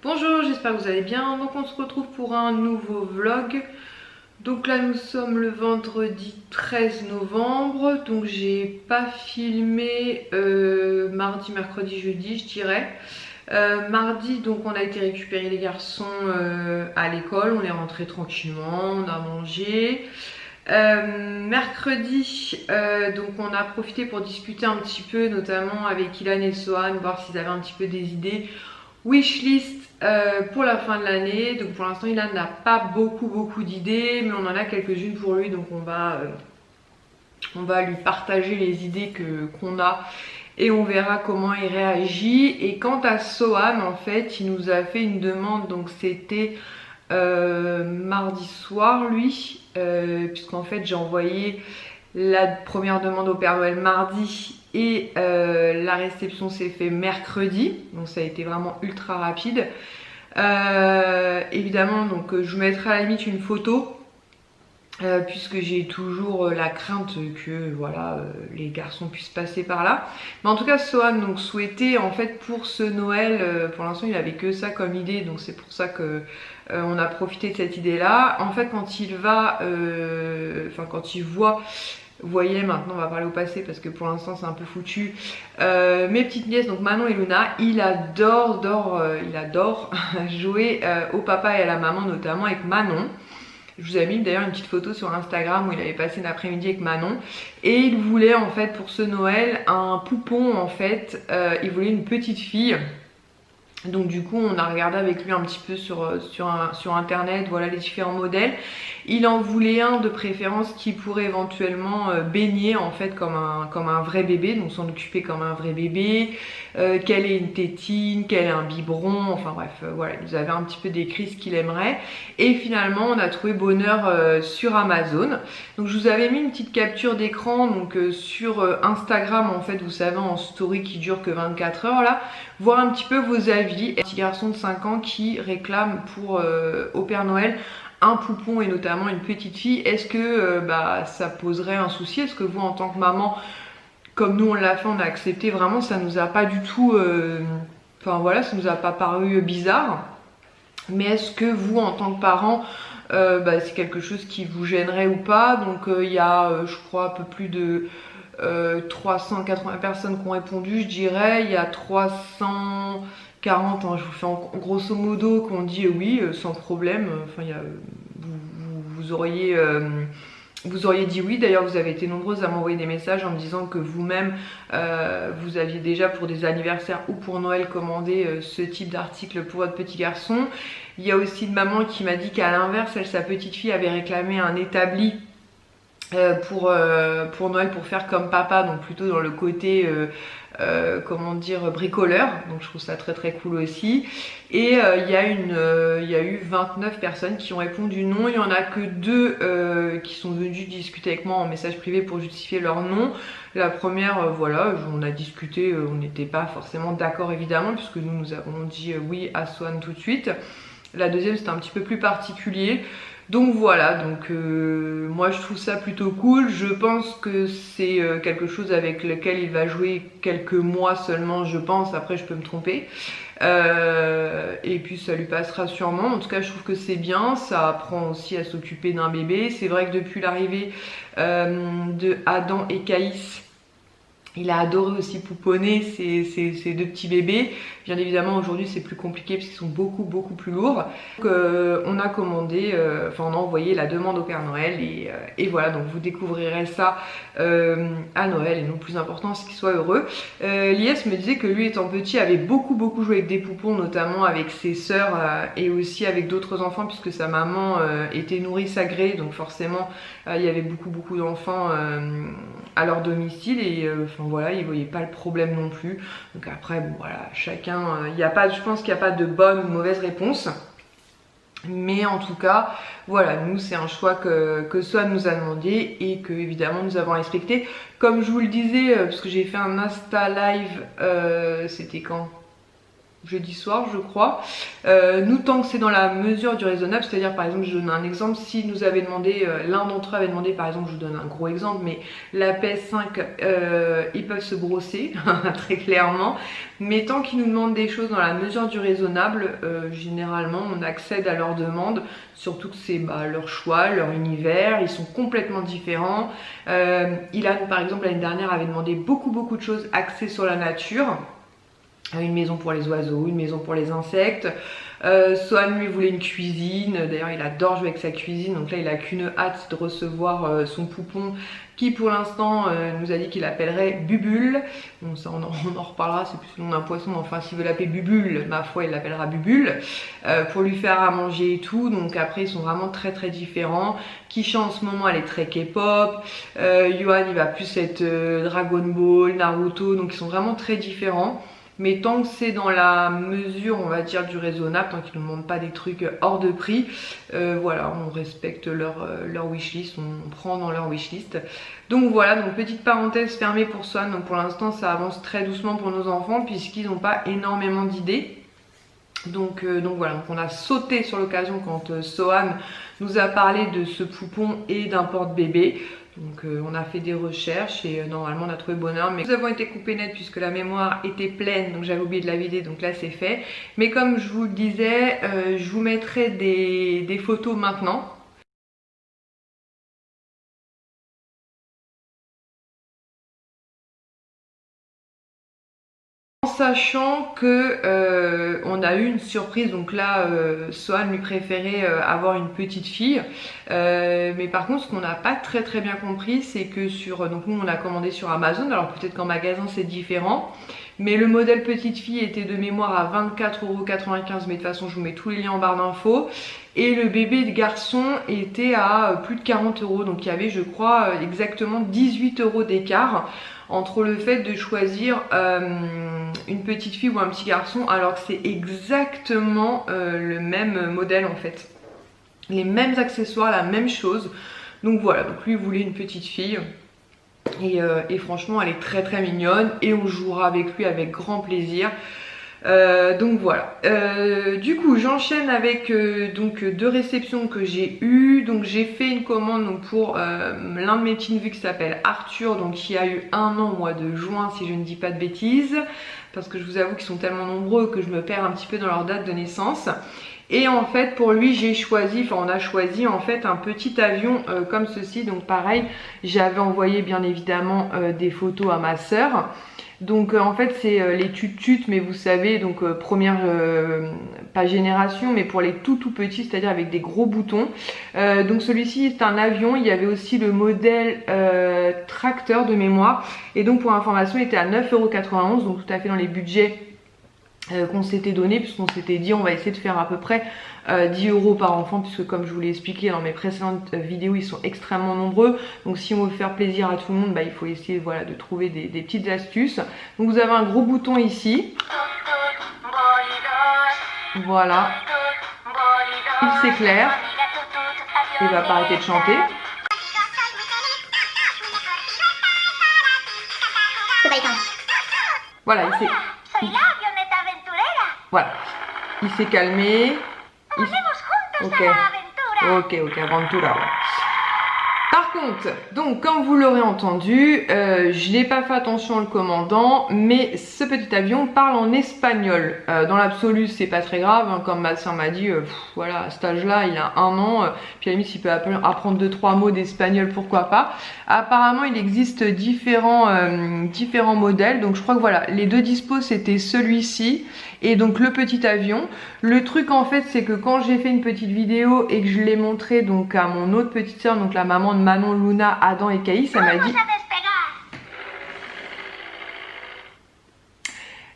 Bonjour, j'espère que vous allez bien. Donc on se retrouve pour un nouveau vlog. Donc là nous sommes le vendredi 13 novembre. Donc j'ai pas filmé mardi, mercredi, jeudi je dirais. Mardi donc on a été récupérer les garçons à l'école. On est rentré tranquillement, on a mangé. Mercredi, donc on a profité pour discuter un petit peu, notamment avec Ilan et Sohan, voir s'ils avaient un petit peu des idées wishlist pour la fin de l'année. Donc pour l'instant Ilan n'a pas beaucoup d'idées, mais on en a quelques-unes pour lui, donc on va lui partager les idées qu'on a et on verra comment il réagit. Et quant à Sohan, en fait il nous a fait une demande, donc c'était mardi soir lui, puisqu'en fait j'ai envoyé la première demande au Père Noël mardi et la réception s'est fait mercredi, donc ça a été vraiment ultra rapide. Évidemment, donc je vous mettrai à la limite une photo. Puisque j'ai toujours la crainte que voilà, les garçons puissent passer par là. Mais en tout cas Sohan donc souhaitait en fait pour ce Noël, pour l'instant il avait que ça comme idée, donc c'est pour ça que on a profité de cette idée là. En fait quand il va, quand il voit, vous voyez, maintenant on va parler au passé parce que pour l'instant c'est un peu foutu, mes petites nièces, donc Manon et Luna, il adore jouer au papa et à la maman, notamment avec Manon. Je vous ai mis d'ailleurs une petite photo sur Instagram où il avait passé l'après-midi avec Manon. Et il voulait en fait pour ce Noël un poupon en fait. Il voulait une petite fille. Donc du coup on a regardé avec lui un petit peu sur internet, voilà les différents modèles. Il en voulait un de préférence qui pourrait éventuellement baigner en fait comme un vrai bébé, donc s'en occuper comme un vrai bébé, qu'elle ait une tétine, qu'elle ait un biberon, enfin bref, voilà, il nous avait un petit peu décrit ce qu'il aimerait. Et finalement on a trouvé bonheur sur Amazon. Donc je vous avais mis une petite capture d'écran donc sur Instagram en fait, vous savez, en story qui dure que 24 heures là, voir un petit peu vos avis. Un petit garçon de 5 ans qui réclame pour au Père Noël un poupon et notamment une petite fille. Est-ce que ça poserait un souci? Est-ce que vous en tant que maman, comme nous on l'a fait, on a accepté, vraiment ça nous a pas du tout, enfin voilà, ça nous a pas paru bizarre. Mais est-ce que vous en tant que parent, c'est quelque chose qui vous gênerait ou pas? Donc il y a je crois un peu plus de 380 personnes qui ont répondu, je dirais. Il y a 340, hein, je vous fais en grosso modo, qui ont dit oui sans problème. Enfin, vous auriez dit oui. D'ailleurs vous avez été nombreuses à m'envoyer des messages en me disant que vous-même vous aviez déjà pour des anniversaires ou pour Noël commandé ce type d'article pour votre petit garçon. Il y a aussi une maman qui m'a dit qu'à l'inverse, elle, sa petite fille avait réclamé un établi pour Noël, pour faire comme papa, donc plutôt dans le côté comment dire, bricoleur. Donc je trouve ça très cool aussi. Et il y a eu 29 personnes qui ont répondu non. Il y en a que 2 qui sont venus discuter avec moi en message privé pour justifier leur non. La première, voilà, on a discuté, on n'était pas forcément d'accord évidemment, puisque nous avons dit oui à Sohan tout de suite. La deuxième c'était un petit peu plus particulier. Donc voilà, donc moi je trouve ça plutôt cool. Je pense que c'est quelque chose avec lequel il va jouer quelques mois seulement, je pense. Après je peux me tromper. Et puis ça lui passera sûrement. En tout cas je trouve que c'est bien. Ça apprend aussi à s'occuper d'un bébé. C'est vrai que depuis l'arrivée de Adam et Caïs, il a adoré aussi pouponner ces 2 petits bébés. Bien évidemment aujourd'hui c'est plus compliqué parce qu'ils sont beaucoup plus lourds. Donc on a commandé, on a envoyé la demande au Père Noël et voilà, donc vous découvrirez ça à Noël. Et non, plus important c'est qu'il soit heureux. Lies me disait que lui étant petit avait beaucoup joué avec des poupons, notamment avec ses sœurs et aussi avec d'autres enfants, puisque sa maman était nourrice agréée, donc forcément il y avait beaucoup d'enfants à leur domicile et voilà, il voyait pas le problème non plus. Donc après bon voilà, chacun, je pense qu'il n'y a pas de bonne ou mauvaise réponse. Mais en tout cas, voilà, nous c'est un choix que Sohan nous a demandé et que évidemment nous avons respecté. Comme je vous le disais, parce que j'ai fait un Insta live, c'était quand? jeudi soir je crois. Nous, tant que c'est dans la mesure du raisonnable, c'est-à-dire par exemple, je donne un exemple, si nous avait demandé, l'un d'entre eux avait demandé par exemple, je vous donne un gros exemple, mais la PS5, ils peuvent se brosser très clairement, mais tant qu'ils nous demandent des choses dans la mesure du raisonnable, généralement on accède à leurs demandes, surtout que c'est leur choix, leur univers, ils sont complètement différents. Ilan par exemple l'année dernière avait demandé beaucoup de choses axées sur la nature. Une maison pour les oiseaux, une maison pour les insectes. Sohan lui voulait une cuisine, d'ailleurs il adore jouer avec sa cuisine, donc là il a qu'une hâte de recevoir son poupon qui pour l'instant nous a dit qu'il appellerait Bubule. Bon ça on en reparlera, c'est plus le nom d'un poisson, mais enfin s'il veut l'appeler Bubule, ma foi il l'appellera Bubule, pour lui faire à manger et tout. Donc après ils sont vraiment très différents. Kisha en ce moment elle est très K-pop, Yohan il va plus être Dragon Ball, Naruto, donc ils sont vraiment très différents. Mais tant que c'est dans la mesure, on va dire, du raisonnable, tant qu'ils ne demandent pas des trucs hors de prix, voilà, on respecte leur wishlist, on prend dans leur wishlist. Donc voilà, donc petite parenthèse fermée pour Sohan. Donc pour l'instant, ça avance très doucement pour nos enfants puisqu'ils n'ont pas énormément d'idées. Donc voilà, donc on a sauté sur l'occasion quand Sohan nous a parlé de ce poupon et d'un porte-bébé. Donc on a fait des recherches et normalement on a trouvé bonheur, mais nous avons été coupés net puisque la mémoire était pleine, donc j'avais oublié de la vider, donc là c'est fait. Mais comme je vous le disais, je vous mettrai des photos maintenant. Sachant que on a eu une surprise, donc là Sohan lui préférait avoir une petite fille, mais par contre ce qu'on n'a pas très bien compris, c'est que donc nous on a commandé sur Amazon, alors peut-être qu'en magasin c'est différent, mais le modèle petite fille était de mémoire à 24,95 €, mais de toute façon je vous mets tous les liens en barre d'infos, et le bébé de garçon était à plus de 40 €, donc il y avait je crois exactement 18 € d'écart entre le fait de choisir une petite fille ou un petit garçon, alors que c'est exactement le même modèle en fait, les mêmes accessoires, la même chose. Donc voilà, donc lui il voulait une petite fille et franchement elle est très mignonne et on jouera avec lui avec grand plaisir. Donc voilà, du coup j'enchaîne avec donc 2 réceptions que j'ai eues. Donc j'ai fait une commande donc, pour l'un de mes petits neveux qui s'appelle Arthur, donc qui a eu 1 an au mois de juin si je ne dis pas de bêtises, parce que je vous avoue qu'ils sont tellement nombreux que je me perds un petit peu dans leur date de naissance. Et en fait pour lui j'ai choisi, enfin on a choisi en fait un petit avion comme ceci. Donc pareil, j'avais envoyé bien évidemment des photos à ma soeur. Donc en fait c'est les tut-tut, mais vous savez, donc première, pas génération, mais pour les tout petits, c'est-à-dire avec des gros boutons. Donc celui-ci est un avion, il y avait aussi le modèle tracteur de mémoire. Et donc pour information il était à 9,91 €, donc tout à fait dans les budgets qu'on s'était donné, puisqu'on s'était dit on va essayer de faire à peu près 10 € par enfant, puisque comme je vous l'ai expliqué dans mes précédentes vidéos ils sont extrêmement nombreux, donc si on veut faire plaisir à tout le monde, il faut essayer voilà, de trouver des petites astuces. Donc vous avez un gros bouton ici, voilà, il s'éclaire, il va pas arrêter de chanter. Voilà, voilà, il s'est calmé. Ok, aventura. Par contre, donc comme vous l'aurez entendu, je n'ai pas fait attention au commandant, mais ce petit avion parle en espagnol. Dans l'absolu, c'est pas très grave, hein, comme ma soeur m'a dit, voilà, à cet âge-là, il a 1 an, puis à la limite, s'il peut apprendre 2-3 mots d'espagnol, pourquoi pas. Apparemment, il existe différents modèles, donc je crois que voilà, les 2 dispos, c'était celui-ci et donc le petit avion. Le truc en fait, c'est que quand j'ai fait une petite vidéo et que je l'ai montré donc à mon autre petite soeur, donc la maman de Manon, Luna, Adam et Caïs, elle m'a dit...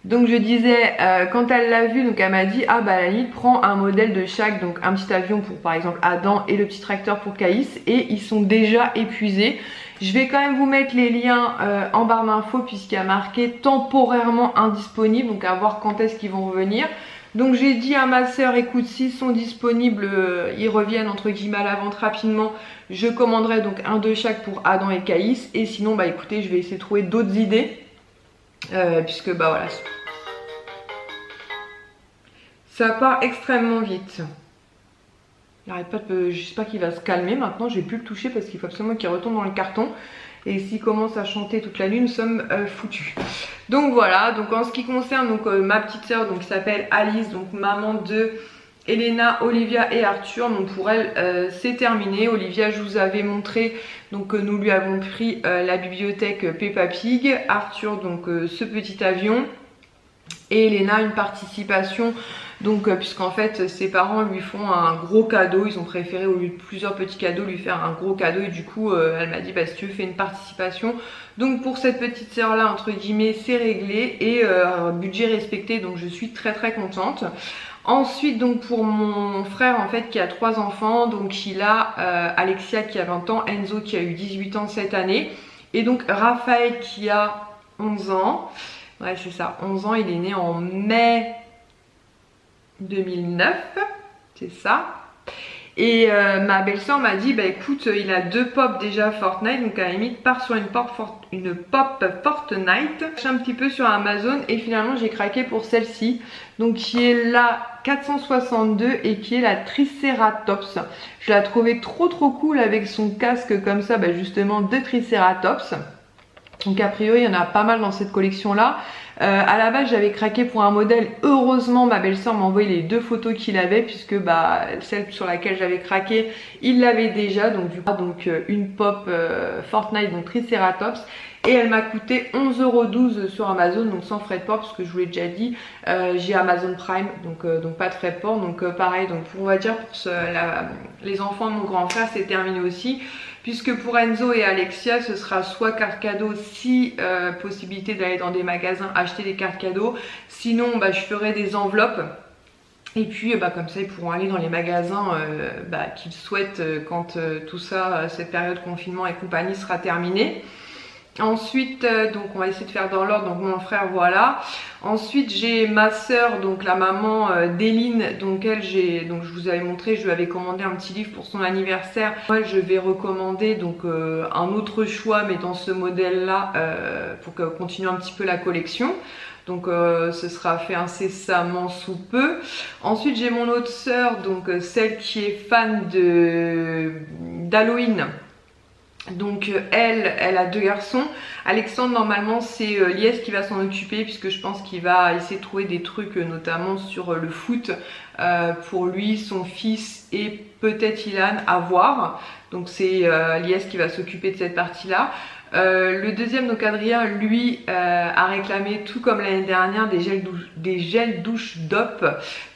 Donc je disais, quand elle l'a vu, donc elle m'a dit, ah bah à la limite, prends un modèle de chaque, donc un petit avion pour par exemple Adam et le petit tracteur pour Caïs, et ils sont déjà épuisés. Je vais quand même vous mettre les liens en barre d'infos puisqu'il y a marqué temporairement indisponible, donc à voir quand est-ce qu'ils vont revenir. Donc j'ai dit à ma soeur, écoute, s'ils sont disponibles, ils reviennent entre guillemets à la vente rapidement, je commanderai donc un de chaque pour Adam et Caïs, et sinon bah écoutez, je vais essayer de trouver d'autres idées, puisque bah voilà. Ça part extrêmement vite. Il arrête pas de... J'espère qu'il va se calmer maintenant. Je vais plus le toucher parce qu'il faut absolument qu'il retourne dans le carton. Et s'il commence à chanter toute la nuit, nous sommes foutus. Donc voilà, donc en ce qui concerne donc, ma petite soeur qui s'appelle Alice, donc maman de Elena, Olivia et Arthur. Donc pour elle, c'est terminé. Olivia, je vous avais montré, donc nous lui avons pris la bibliothèque Peppa Pig. Arthur, donc ce petit avion. Et Elena, une participation, donc puisqu'en fait ses parents lui font un gros cadeau, ils ont préféré au lieu de plusieurs petits cadeaux lui faire un gros cadeau, et du coup elle m'a dit bah si tu veux fais une participation. Donc pour cette petite sœur là entre guillemets c'est réglé et budget respecté, donc je suis très contente. Ensuite donc pour mon frère en fait qui a 3 enfants, donc il a Alexia qui a 20 ans, Enzo qui a eu 18 ans cette année, et donc Raphaël qui a 11 ans. Ouais c'est ça, 11 ans, il est né en mai 2009, c'est ça. Et ma belle-sœur m'a dit bah écoute il a 2 pop déjà Fortnite, donc à la limite part sur une pop Fortnite. Je suis un petit peu sur Amazon et finalement j'ai craqué pour celle-ci, donc qui est la 462 et qui est la Triceratops. Je la trouvais trop cool avec son casque comme ça, bah justement de Triceratops. Donc a priori il y en a pas mal dans cette collection là. À la base j'avais craqué pour un modèle, heureusement ma belle-sœur m'a envoyé les 2 photos qu'il avait, puisque bah celle sur laquelle j'avais craqué il l'avait déjà, donc du coup une pop Fortnite donc Triceratops, et elle m'a coûté 11,12 € sur Amazon, donc sans frais de port, parce que je vous l'ai déjà dit, j'ai Amazon Prime, donc pas de frais de port, donc pareil, donc on va dire pour les enfants de mon grand frère c'est terminé aussi. Puisque pour Enzo et Alexia, ce sera soit carte cadeau, si possibilité d'aller dans des magasins acheter des cartes cadeaux. Sinon, bah, je ferai des enveloppes. Et puis, bah, comme ça, ils pourront aller dans les magasins qu'ils souhaitent quand tout ça, cette période confinement et compagnie sera terminée. Ensuite, donc on va essayer de faire dans l'ordre, donc mon frère, voilà. Ensuite j'ai ma soeur, donc la maman d'Eline, donc elle donc je vous avais montré, je lui avais commandé un petit livre pour son anniversaire. Moi je vais recommander donc un autre choix, mais dans ce modèle là, pour continuer un petit peu la collection. Donc ce sera fait incessamment sous peu. Ensuite j'ai mon autre soeur, donc celle qui est fan d'Halloween. Donc elle a 2 garçons. Alexandre normalement c'est Lies qui va s'en occuper, puisque je pense qu'il va essayer de trouver des trucs notamment sur le foot pour lui, son fils et peut-être Ilan à voir. Donc c'est Lies qui va s'occuper de cette partie là. Le deuxième, donc Adrien, lui a réclamé tout comme l'année dernière des gels douche DOP.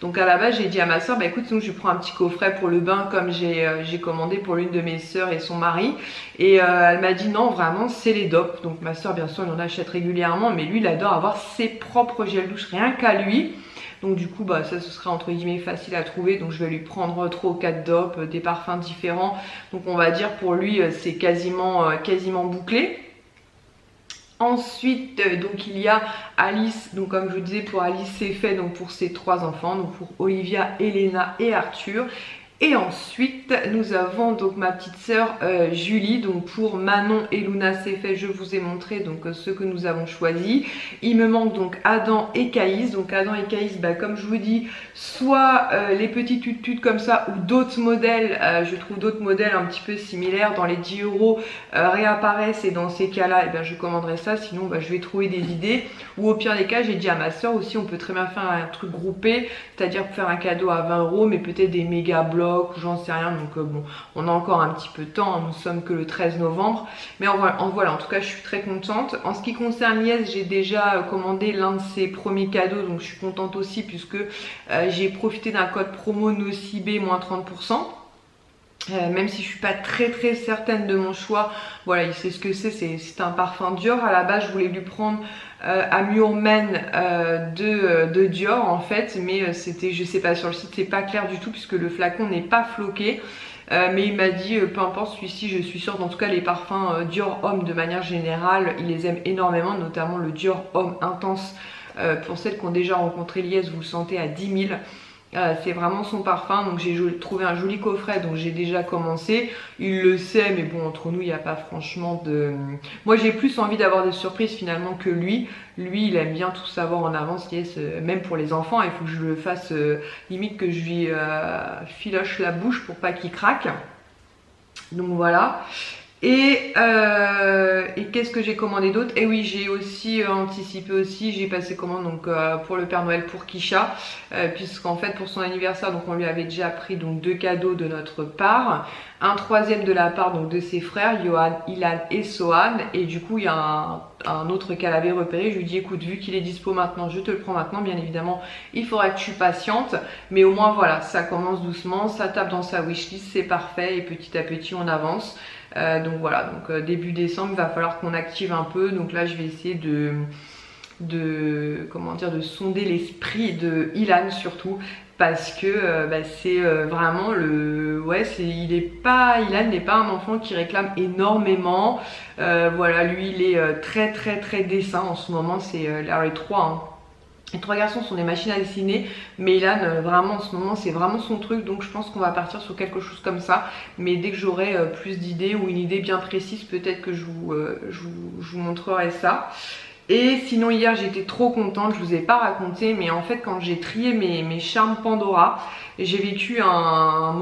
Donc à la base j'ai dit à ma soeur bah écoute sinon je prends un petit coffret pour le bain comme j'ai commandé pour l'une de mes soeurs et son mari, et elle m'a dit non vraiment c'est les DOP. Donc ma soeur bien sûr elle en achète régulièrement, mais lui il adore avoir ses propres gels douche rien qu'à lui. Donc du coup bah ça ce sera entre guillemets facile à trouver, donc je vais lui prendre 3 ou 4 DOP, des parfums différents. Donc on va dire pour lui c'est quasiment bouclé. Ensuite donc il y a Alice, donc comme je vous disais pour Alice c'est fait donc pour ses 3 enfants, donc pour Olivia, Elena et Arthur. Et ensuite nous avons donc ma petite sœur Julie, donc pour Manon et Luna c'est fait, je vous ai montré donc ce que nous avons choisi. Il me manque donc Adam et Caïs. Donc Adam et Caïs, bah, comme je vous dis, soit les petits tutus comme ça ou d'autres modèles, je trouve d'autres modèles un petit peu similaires dans les 10 € réapparaissent, et dans ces cas là eh je commanderai ça, sinon bah, je vais trouver des idées. Ou au pire des cas j'ai dit à ma soeur aussi on peut très bien faire un truc groupé, c'est-à-dire faire un cadeau à 20 € mais peut-être des méga blocs ou j'en sais rien, donc bon on a encore un petit peu de temps, nous sommes que le 13 novembre, mais voilà, en tout cas je suis très contente. En ce qui concerne Lies, j'ai déjà commandé l'un de ses premiers cadeaux, donc je suis contente aussi puisque j'ai profité d'un code promo Nocibé moins 30%. Même si je suis pas très certaine de mon choix, voilà il sait ce que c'est un parfum Dior. À la base je voulais lui prendre Amure Men de Dior en fait, mais c'était, je sais pas, sur le site c'est pas clair du tout puisque le flacon n'est pas floqué. Mais il m'a dit peu importe celui-ci, je suis sûre. En tout cas les parfums Dior Homme de manière générale il les aime énormément, notamment le Dior Homme Intense. Pour celles qui ont déjà rencontré Lies, vous le sentez à 10 000. C'est vraiment son parfum, donc j'ai trouvé un joli coffret, donc j'ai déjà commencé. Il le sait, mais bon, entre nous, il n'y a pas franchement de... Moi, j'ai plus envie d'avoir des surprises finalement que lui. Lui, il aime bien tout savoir en avance, yes, même pour les enfants, il faut que je le fasse, limite que je lui filoche la bouche pour pas qu'il craque. Donc voilà. Et qu'est-ce que j'ai commandé d'autre? Et oui, j'ai aussi anticipé aussi, j'ai passé commande donc pour le Père Noël pour Kisha, puisqu'en fait pour son anniversaire, donc on lui avait déjà pris donc 2 cadeaux de notre part, un troisième de la part donc de ses frères, Johan, Ilan et Sohan, et du coup il y a un autre qu'elle avait repéré. Je lui dis écoute, vu qu'il est dispo maintenant, je te le prends maintenant, bien évidemment il faudra que tu patientes, mais au moins voilà, ça commence doucement, ça tape dans sa wishlist, c'est parfait, et petit à petit on avance. Donc voilà, donc début décembre il va falloir qu'on active un peu, donc là je vais essayer de sonder l'esprit de Ilan surtout, parce que c'est vraiment Ilan n'est pas un enfant qui réclame énormément. Voilà, lui il est très dessin en ce moment, c'est les 3 hein. Les 3 garçons sont des machines à dessiner, mais Ilan vraiment en ce moment c'est vraiment son truc, donc je pense qu'on va partir sur quelque chose comme ça. Mais dès que j'aurai plus d'idées ou une idée bien précise, peut-être que je vous montrerai ça. Et sinon hier j'étais trop contente, je vous ai pas raconté, mais en fait quand j'ai trié mes charmes Pandora, j'ai vécu un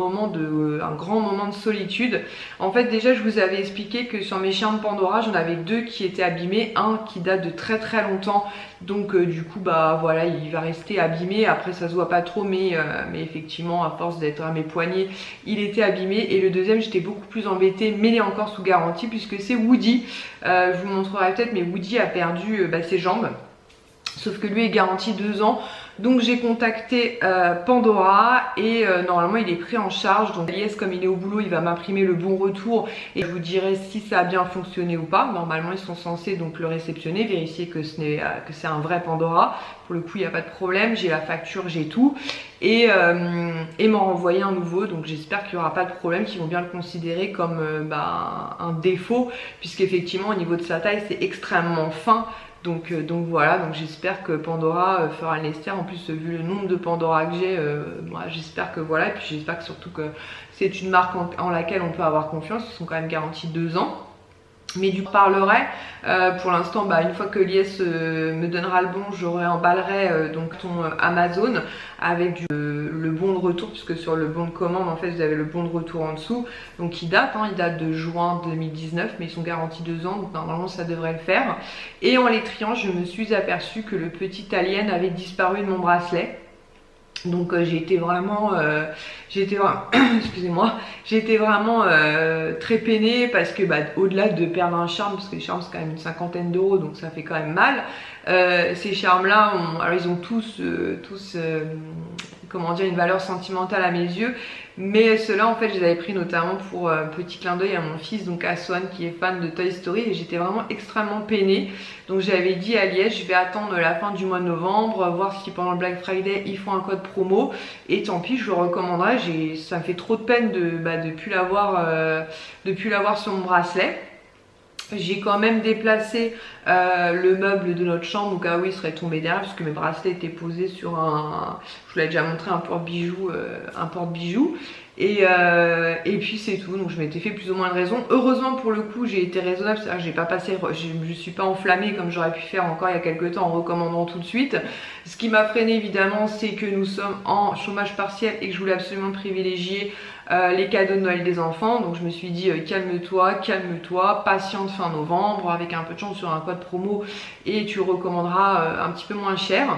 grand moment de solitude. En fait déjà je vous avais expliqué que sur mes charmes Pandora j'en avais 2 qui étaient abîmés, un qui date de très longtemps, donc du coup bah voilà il va rester abîmé, après ça se voit pas trop, mais effectivement à force d'être à mes poignets il était abîmé. Et le deuxième j'étais beaucoup plus embêtée, mais il est encore sous garantie puisque c'est Woody. Je vous montrerai peut-être, mais Woody a perdu ses jambes, sauf que lui est garanti 2 ans. Donc j'ai contacté Pandora et normalement il est pris en charge. Donc Aliès, comme il est au boulot, il va m'imprimer le bon retour et je vous dirai si ça a bien fonctionné ou pas. Normalement ils sont censés donc le réceptionner, vérifier que c'est un vrai Pandora. Pour le coup il n'y a pas de problème, j'ai la facture, j'ai tout, et m'en renvoyer un nouveau. Donc j'espère qu'il n'y aura pas de problème, qu'ils vont bien le considérer comme un défaut, puisqu'effectivement au niveau de sa taille c'est extrêmement fin. Donc voilà, donc j'espère que Pandora fera le nécessaire. En plus vu le nombre de Pandora que j'ai, j'espère que voilà, et puis j'espère que surtout que c'est une marque en laquelle on peut avoir confiance. Ils sont quand même garantis 2 ans. Mais du coup, je parlerai. Pour l'instant, une fois que Lies me donnera le bon, j'aurai emballerai donc ton Amazon avec le bon de retour, puisque sur le bon de commande, en fait, vous avez le bon de retour en dessous. Donc il date de juin 2019, mais ils sont garantis 2 ans, donc normalement ça devrait le faire. Et en les triant, je me suis aperçue que le petit alien avait disparu de mon bracelet. Donc j'ai été vraiment excusez-moi, j'ai été vraiment très peinée, parce que au-delà de perdre un charme, parce que les charmes c'est quand même une 50aine d'euros, donc ça fait quand même mal. Ces charmes là, alors ils ont tous comment dire, une valeur sentimentale à mes yeux, mais ceux-là en fait je les avais pris notamment pour petit clin d'œil à mon fils, donc à Swan, qui est fan de Toy Story, et j'étais vraiment extrêmement peinée. Donc j'avais dit à Liège, je vais attendre la fin du mois de novembre, voir si pendant le Black Friday ils font un code promo, et tant pis, je le recommanderai. Ça me fait trop de peine de plus l'avoir sur mon bracelet. J'ai quand même déplacé le meuble de notre chambre, donc oui il serait tombé derrière, parce que mes bracelets étaient posés sur je vous l'ai déjà montré, un porte-bijoux, et puis c'est tout. Donc je m'étais fait plus ou moins de raison. Heureusement pour le coup j'ai été raisonnable, c'est-à-dire que je ne suis pas enflammée comme j'aurais pu faire encore il y a quelques temps en recommandant tout de suite. Ce qui m'a freiné évidemment, c'est que nous sommes en chômage partiel et que je voulais absolument privilégier les cadeaux de Noël des enfants. Donc je me suis dit calme-toi, patiente fin novembre, avec un peu de chance sur un code promo et tu recommanderas un petit peu moins cher.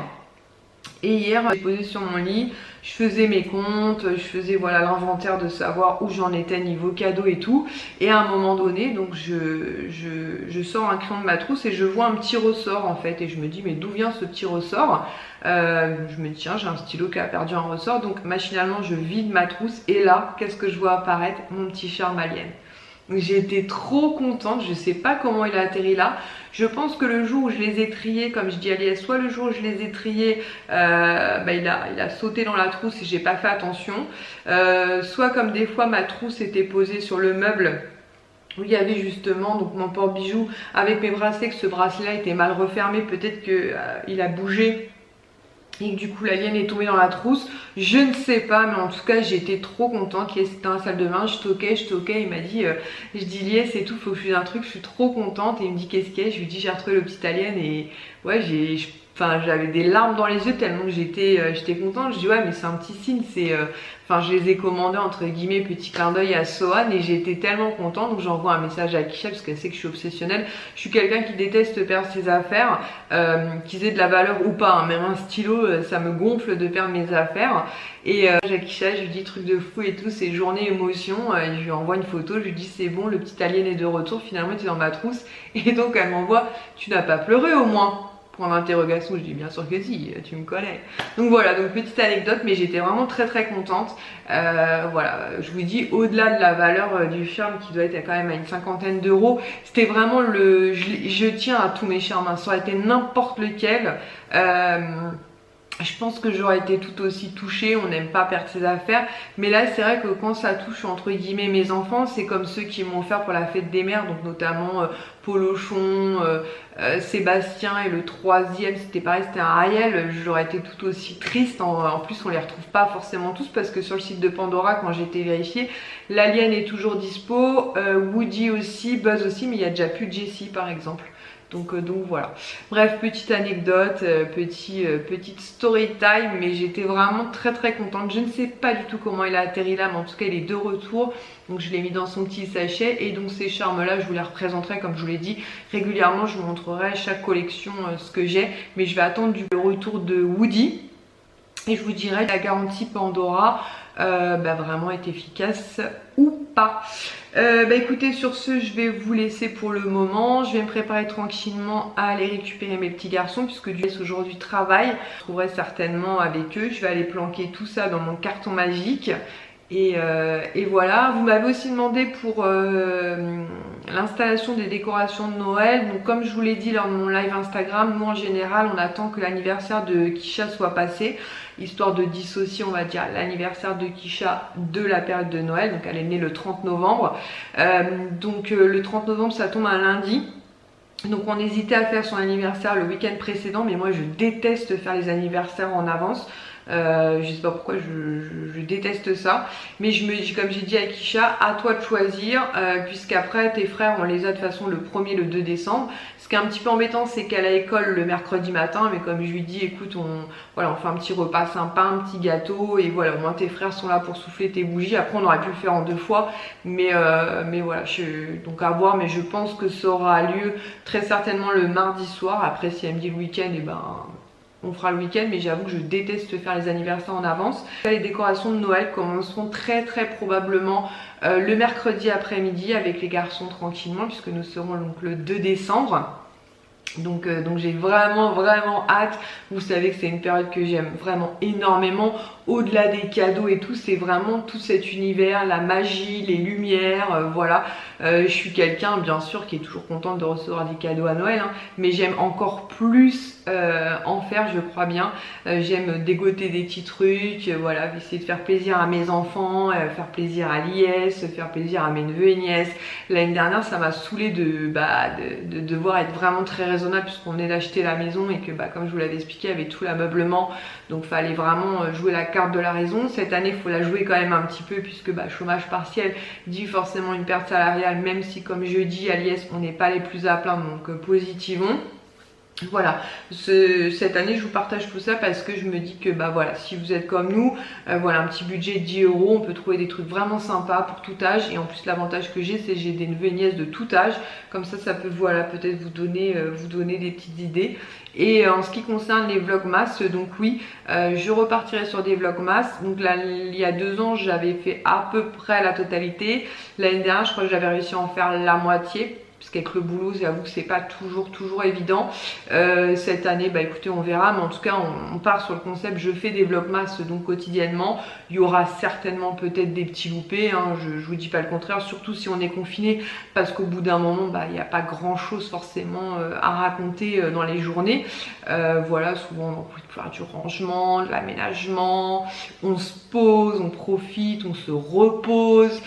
Et hier j'ai posé sur mon lit, je faisais mes comptes, je faisais l'inventaire de savoir où j'en étais niveau cadeau et tout. Et à un moment donné, donc je sors un crayon de ma trousse et je vois un petit ressort en fait. Et je me dis mais d'où vient ce petit ressort? Je me dis tiens, j'ai un stylo qui a perdu un ressort. Donc machinalement je vide ma trousse et là qu'est-ce que je vois apparaître? Mon petit charme alien. J'ai été trop contente, je sais pas comment il a atterri là. Je pense que le jour où je les ai triés, comme je dis à Lies, soit le jour où je les ai triés, il a sauté dans la trousse et j'ai pas fait attention. Soit comme des fois ma trousse était posée sur le meuble où il y avait justement donc mon porte-bijoux avec mes bracelets, que ce bracelet-là était mal refermé, peut-être qu'il a bougé. et que du coup la liane est tombée dans la trousse. Je ne sais pas, mais en tout cas j'étais trop contente. Lies était dans la salle de bain, je toquais, il m'a dit je dis Lies c'est tout, faut que je fasse un truc, je suis trop contente. Et il me dit qu'est-ce qu'il y a, je lui dis j'ai retrouvé le petit alien. Et ouais, j'avais des larmes dans les yeux tellement que j'étais contente. Je dis ouais mais c'est un petit signe, je les ai commandés entre guillemets, petit clin d'œil à Sohan, et j'ai été tellement contente. Donc j'envoie un message à Kisha parce qu'elle sait que je suis obsessionnelle. Je suis quelqu'un qui déteste perdre ses affaires, qu'ils aient de la valeur ou pas, hein. Même un stylo ça me gonfle de perdre mes affaires. Et à Kisha je lui dis truc de fou et tout, c'est journée émotion, et je lui envoie une photo, je lui dis c'est bon, le petit alien est de retour, finalement tu es dans ma trousse. Et donc elle m'envoie tu n'as pas pleuré au moins? Point d'interrogation, je dis bien sûr que si, tu me connais. Donc voilà, donc petite anecdote, mais j'étais vraiment très contente. Voilà, je vous dis, au-delà de la valeur du charme qui doit être quand même à une cinquantaine d'euros, c'était vraiment je tiens à tous mes charmes, hein. Ça aurait été n'importe lequel. Je pense que j'aurais été tout aussi touchée, on n'aime pas perdre ses affaires, mais là c'est vrai que quand ça touche entre guillemets mes enfants, c'est comme ceux qui m'ont offert pour la fête des mères, donc notamment Polochon, Sébastien, et le troisième c'était pareil, c'était un Ariel. J'aurais été tout aussi triste, en plus on les retrouve pas forcément tous parce que sur le site de Pandora quand j'ai été vérifiée, l'Alien est toujours dispo, Woody aussi, Buzz aussi, mais il y a déjà plus de Jessie par exemple. Donc voilà. Bref, petite anecdote, petite story time, mais j'étais vraiment très contente. Je ne sais pas du tout comment il a atterri là, mais en tout cas il est de retour. Donc je l'ai mis dans son petit sachet, et donc ces charmes là je vous les représenterai comme je vous l'ai dit régulièrement. Je vous montrerai chaque collection ce que j'ai, mais je vais attendre le retour de Woody. Et je vous dirai la garantie Pandora vraiment est efficace ou pas. Écoutez, sur ce je vais vous laisser pour le moment. Je vais me préparer tranquillement à aller récupérer mes petits garçons puisque du aujourd'hui travaille. Je trouverai certainement avec eux. Je vais aller planquer tout ça dans mon carton magique. Et voilà, vous m'avez aussi demandé pour l'installation des décorations de Noël. Donc comme je vous l'ai dit lors de mon live Instagram, nous en général on attend que l'anniversaire de Kisha soit passé, histoire de dissocier on va dire l'anniversaire de Kisha de la période de Noël. Donc elle est née le 30 novembre, le 30 novembre ça tombe un lundi. Donc on hésitait à faire son anniversaire le week-end précédent, mais moi je déteste faire les anniversaires en avance. Je sais pas pourquoi je déteste ça, mais je me dis, comme j'ai dit à Kisha, à toi de choisir, puisqu'après tes frères on les a de toute façon le 1er, le 2 décembre. Ce qui est un petit peu embêtant c'est qu'elle a école le mercredi matin, mais comme je lui dis écoute on fait un petit repas sympa, un petit gâteau, et voilà, au moins tes frères sont là pour souffler tes bougies. Après on aurait pu le faire en 2 fois, mais voilà, donc à voir, mais je pense que ça aura lieu très certainement le mardi soir. Après si elle me dit le week-end, et on fera le week-end, mais j'avoue que je déteste faire les anniversaires en avance. Les décorations de Noël commenceront très probablement le mercredi après-midi avec les garçons tranquillement, puisque nous serons donc le 2 décembre. Donc j'ai vraiment hâte. Vous savez que c'est une période que j'aime vraiment énormément. Au-delà des cadeaux et tout, c'est vraiment tout cet univers, la magie, les lumières, voilà. Je suis quelqu'un bien sûr qui est toujours contente de recevoir des cadeaux à Noël, hein, mais j'aime encore plus en faire, je crois bien. J'aime dégoter des petits trucs, voilà, essayer de faire plaisir à mes enfants, faire plaisir à Lies, faire plaisir à mes neveux et nièces. L'année dernière ça m'a saoulé de devoir être vraiment très raisonnable puisqu'on venait d'acheter la maison et que comme je vous l'avais expliqué, il y avait tout l'ameublement, donc fallait vraiment jouer la carte de la raison. Cette année il faut la jouer quand même un petit peu puisque chômage partiel dit forcément une perte salariale, même si comme je dis à Lies on n'est pas les plus à plaindre, donc positivons. Voilà, cette année je vous partage tout ça parce que je me dis que voilà, si vous êtes comme nous, voilà, un petit budget de 10 €, on peut trouver des trucs vraiment sympas pour tout âge. Et en plus l'avantage que j'ai, c'est que j'ai des neveux et nièces de tout âge, comme ça peut voilà, peut-être vous donner des petites idées. Et en ce qui concerne les vlogmas, donc oui, je repartirai sur des vlogmas. Donc là, il y a 2 ans j'avais fait à peu près la totalité. L'année dernière je crois que j'avais réussi à en faire la moitié, parce qu'avec le boulot j'avoue que c'est pas toujours évident. Cette année écoutez on verra, mais en tout cas on part sur le concept je fais des vlogmas donc quotidiennement. Il y aura certainement peut-être des petits loupés, hein, je vous dis pas le contraire, surtout si on est confiné, parce qu'au bout d'un moment il n'y a pas grand chose forcément à raconter dans les journées. Voilà, souvent on en faire du rangement, de l'aménagement, on se pose, on profite, on se repose.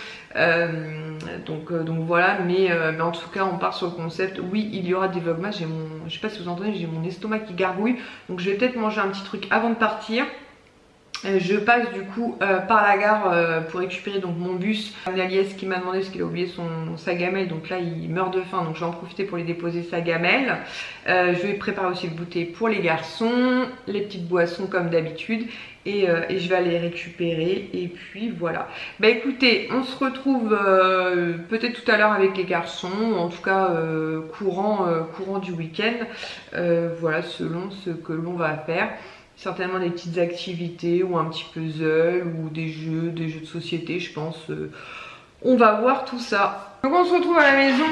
Donc voilà, mais en tout cas on part sur le concept. Oui, il y aura des vlogmas. Je sais pas si vous entendez, j'ai mon estomac qui gargouille, donc je vais peut-être manger un petit truc avant de partir. Je passe du coup par la gare pour récupérer donc mon bus. Aliès qui m'a demandé parce qu'il a oublié sa gamelle, donc là il meurt de faim, donc je vais en profiter pour lui déposer sa gamelle. Je vais préparer aussi le goûter pour les garçons, les petites boissons comme d'habitude. Et je vais aller récupérer et puis voilà. Bah écoutez, on se retrouve peut-être tout à l'heure avec les garçons, en tout cas courant du week-end. Voilà, selon ce que l'on va faire. Certainement des petites activités ou un petit puzzle ou des jeux de société, je pense. On va voir tout ça. Donc on se retrouve à la maison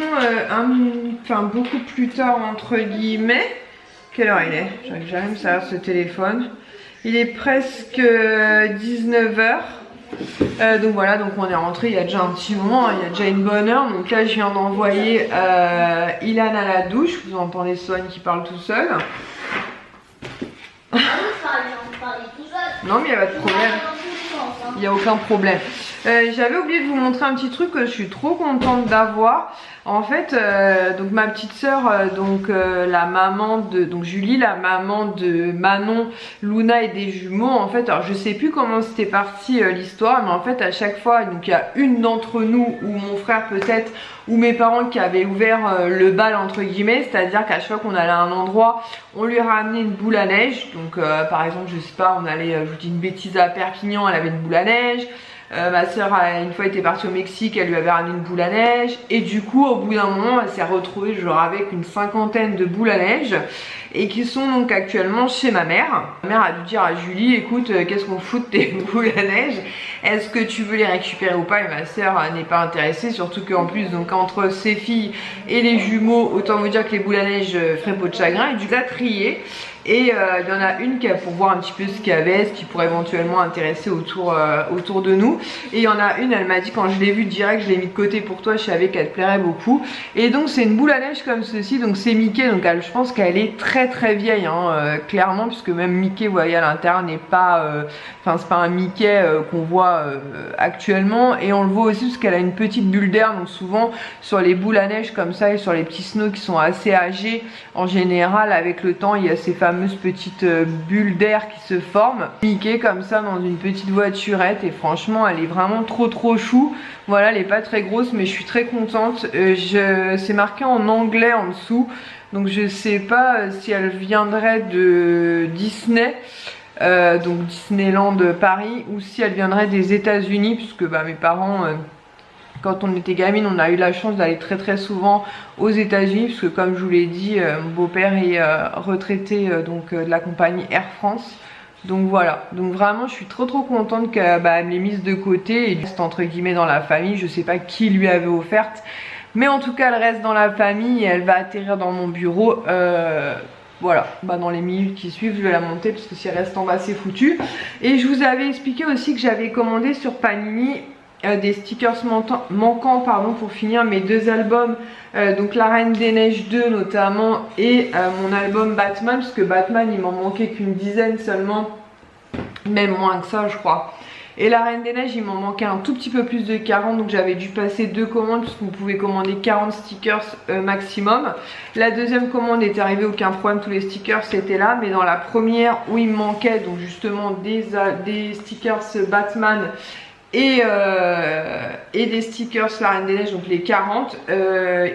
beaucoup plus tard entre guillemets. Quelle heure il est? J'arrive jamais à me servir ce téléphone. Il est presque 19 h. Donc voilà, donc on est rentré il y a déjà un petit moment, il y a déjà une bonne heure. Donc là je viens d'envoyer Ilan à la douche. Vous entendez Swan qui parle tout seul. Non mais il n'y a pas de problème. Il n'y a aucun problème. J'avais oublié de vous montrer un petit truc que je suis trop contente d'avoir. En fait, donc ma petite soeur, la maman de Julie, la maman de Manon, Luna et des jumeaux. En fait, alors je sais plus comment c'était parti l'histoire, mais en fait à chaque fois, donc il y a une d'entre nous ou mon frère peut-être ou mes parents qui avaient ouvert le bal entre guillemets, c'est-à-dire qu'à chaque fois qu'on allait à un endroit, on lui ramenait une boule à neige. Donc par exemple, je sais pas, on allait, je vous dis une bêtise, à Perpignan, elle avait une boule à neige. Ma soeur une fois était partie au Mexique, elle lui avait ramené une boule à neige et du coup au bout d'un moment elle s'est retrouvée genre avec une cinquantaine de boules à neige et qui sont donc actuellement chez ma mère. Ma mère a dû dire à Julie, écoute, qu'est-ce qu'on fout de tes boules à neige, est-ce que tu veux les récupérer ou pas? Et ma soeur n'est pas intéressée, surtout qu'en plus donc entre ses filles et les jumeaux, autant vous dire que les boules à neige feraient peau de chagrin. Et du coup elle a trié. Et il y en a une qui a pour voir un petit peu ce qu'il y avait, ce qui pourrait éventuellement intéresser autour de nous. Et il y en a une, elle m'a dit quand je l'ai vue direct, je l'ai mis de côté pour toi, je savais qu'elle te plairait beaucoup. Et donc c'est une boule à neige comme ceci, donc c'est Mickey, donc je pense qu'elle est très très vieille, hein, clairement, puisque même Mickey, vous voyez à l'intérieur, n'est pas, c'est pas un Mickey qu'on voit actuellement. Et on le voit aussi parce qu'elle a une petite bulle d'air, donc souvent sur les boules à neige comme ça et sur les petits snows qui sont assez âgés, en général avec le temps il y a ces fameuses petites bulles d'air qui se forment. Mickey comme ça dans une petite voiturette et franchement elle est vraiment trop chou. Voilà, elle est pas très grosse mais je suis très contente. C'est marqué en anglais en dessous, donc je sais pas si elle viendrait de Disney. Donc Disneyland Paris, ou si elle viendrait des États-Unis, puisque mes parents quand on était gamine, on a eu la chance d'aller très souvent aux États-Unis, parce que comme je vous l'ai dit, mon beau-père est retraité de la compagnie Air France. Donc voilà, donc vraiment je suis trop contente qu'elle me l'ait mise de côté et reste entre guillemets dans la famille. Je sais pas qui lui avait offerte, mais en tout cas elle reste dans la famille et elle va atterrir dans mon bureau. Voilà, dans les minutes qui suivent je vais la monter parce que si elle reste en bas c'est foutu. Et je vous avais expliqué aussi que j'avais commandé sur Panini des stickers manquants pour finir mes deux albums, donc La Reine des Neiges 2 notamment et mon album Batman, parce que Batman il m'en manquait qu'une dizaine seulement, même moins que ça je crois. Et La Reine des Neiges il m'en manquait un tout petit peu plus de 40, donc j'avais dû passer deux commandes puisque vous pouvez commander 40 stickers maximum. La deuxième commande est arrivée, aucun problème, tous les stickers c'était là, mais dans la première où il me manquait donc justement des stickers Batman et des stickers La Reine des Neiges, donc les 40,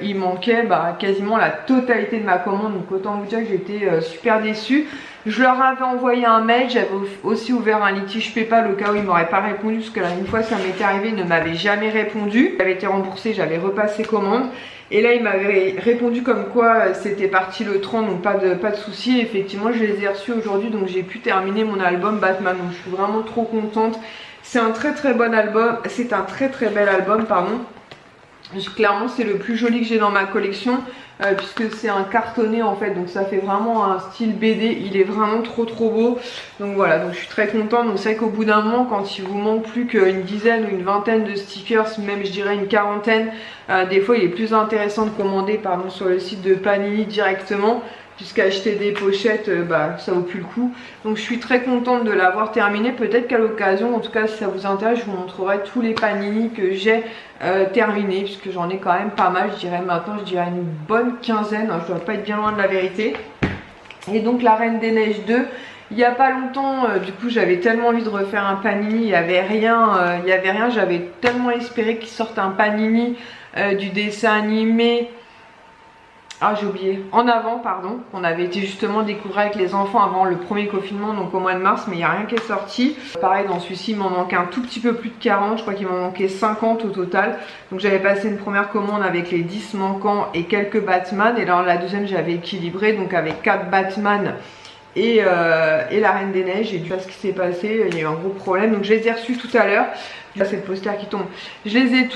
il manquait quasiment la totalité de ma commande, donc autant vous dire que j'étais super déçue. Je leur avais envoyé un mail, j'avais aussi ouvert un litige PayPal au cas où ils m'auraient pas répondu, parce que là une fois ça m'était arrivé, ils ne m'avaient jamais répondu. J'avais été remboursée, j'avais repassé commande. Et là il m'avait répondu comme quoi c'était parti le 30, donc pas de souci. Effectivement je les ai reçus aujourd'hui, donc j'ai pu terminer mon album Batman, donc je suis vraiment trop contente. C'est un très bon album, c'est un très bel album pardon. Clairement c'est le plus joli que j'ai dans ma collection, puisque c'est un cartonné en fait, donc ça fait vraiment un style BD, il est vraiment trop beau. Donc voilà, donc je suis très contente. Donc c'est vrai qu'au bout d'un moment, quand il vous manque plus qu'une dizaine ou une vingtaine de stickers, même je dirais une quarantaine, des fois il est plus intéressant de commander sur le site de Panini directement, puisqu'acheter des pochettes, bah, ça vaut plus le coup. Donc je suis très contente de l'avoir terminé. Peut-être qu'à l'occasion, en tout cas si ça vous intéresse, je vous montrerai tous les panini que j'ai terminés, puisque j'en ai quand même pas mal. Je dirais maintenant, je dirais une bonne quinzaine, hein, je dois pas être bien loin de la vérité. Et donc la Reine des Neiges 2, il n'y a pas longtemps, du coup j'avais tellement envie de refaire un panini, il n'y avait rien, j'avais tellement espéré qu'il sorte un panini du dessin animé. Ah j'ai oublié, En Avant pardon, on avait été justement découvrir avec les enfants avant le premier confinement, donc au mois de mars, mais il n'y a rien qui est sorti. Pareil dans celui-ci il m'en manquait un tout petit peu plus de 40, je crois qu'il m'en manquait 50 au total. Donc j'avais passé une première commande avec les 10 manquants et quelques Batman, et là la deuxième j'avais équilibré, donc avec 4 Batman et la Reine des Neiges. Et du coup ce qui s'est passé, il y a eu un gros problème, donc je les ai reçus tout à l'heure. C'est le poster qui tombe. Je les ai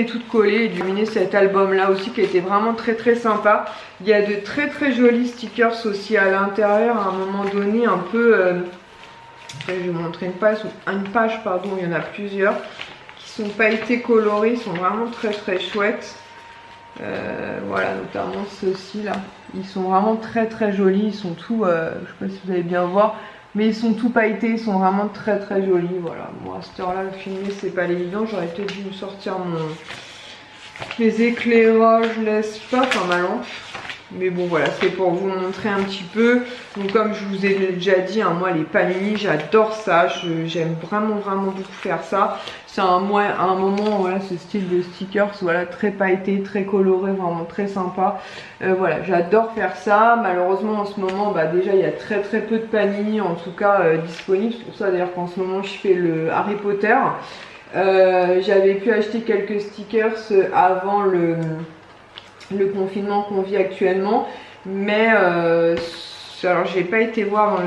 toutes collées et terminé cet album là aussi qui était vraiment très sympa. Il y a de très jolis stickers aussi à l'intérieur à un moment donné, un peu je vais vous montrer une page pardon, il y en a plusieurs qui sont pailletés colorés, ils sont vraiment très chouettes. Voilà, notamment ceux-ci là, ils sont vraiment très jolis, ils sont tous, je sais pas si vous allez bien voir, mais ils sont tout pailletés, ils sont vraiment très jolis. Voilà, moi à cette heure là le filmer c'est pas évident, j'aurais peut-être dû me sortir mes éclairages, n'est-ce pas, enfin ma lampe. Mais bon voilà, c'est pour vous montrer un petit peu. Donc comme je vous ai déjà dit, hein, moi les panini j'adore ça, j'aime vraiment beaucoup faire ça. C'est un moment, voilà, ce style de stickers, voilà, très pailleté, très coloré, vraiment très sympa. Voilà, j'adore faire ça. Malheureusement en ce moment, bah, déjà il y a très peu de panini en tout cas disponibles. C'est pour ça d'ailleurs qu'en ce moment je fais le Harry Potter. J'avais pu acheter quelques stickers avant le confinement qu'on vit actuellement, mais alors j'ai pas été voir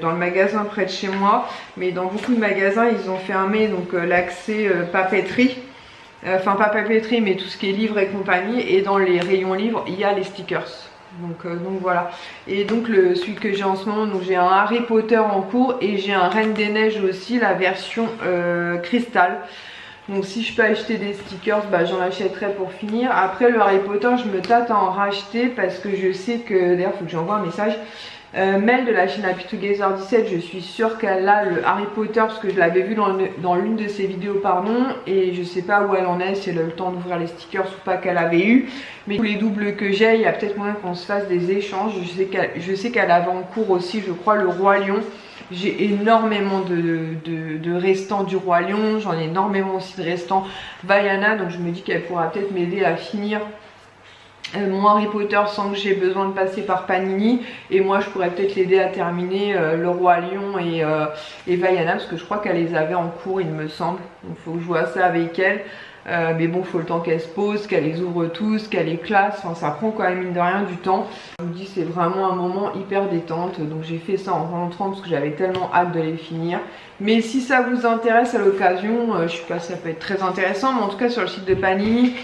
dans le magasin près de chez moi, mais dans beaucoup de magasins ils ont fermé donc l'accès papeterie, enfin pas papeterie mais tout ce qui est livres et compagnie, et dans les rayons livres il y a les stickers. Donc voilà, et donc celui que j'ai en ce moment, donc j'ai un Harry Potter en cours et j'ai un Reine des Neiges aussi, la version cristal. Donc si je peux acheter des stickers, bah, j'en achèterai pour finir. Après le Harry Potter, je me tâte à en racheter parce que je sais que, d'ailleurs il faut que j'envoie un message. Mel de la chaîne Happy Together 17, je suis sûre qu'elle a le Harry Potter parce que je l'avais vu dans l'une de ses vidéos pardon, et je sais pas où elle en est, si elle a eu le temps d'ouvrir les stickers ou pas qu'elle avait eu. Mais tous les doubles que j'ai, il y a peut-être moyen qu'on se fasse des échanges. Je sais qu'elle avait en cours aussi, je crois, le Roi Lion. J'ai énormément de restants du Roi Lion, j'en ai énormément aussi de restants Vaiana, donc je me dis qu'elle pourra peut-être m'aider à finir mon Harry Potter sans que j'ai besoin de passer par Panini, et moi je pourrais peut-être l'aider à terminer le Roi Lion et Vaiana, parce que je crois qu'elle les avait en cours il me semble, donc il faut que je vois ça avec elle. Mais bon, il faut le temps qu'elle se pose, qu'elle les ouvre tous, qu'elle les classe, enfin ça prend quand même mine de rien du temps. Je vous dis, c'est vraiment un moment hyper détente, donc j'ai fait ça en rentrant parce que j'avais tellement hâte de les finir. Mais si ça vous intéresse à l'occasion, je sais pas si ça peut être très intéressant, mais en tout cas sur le site de Panini,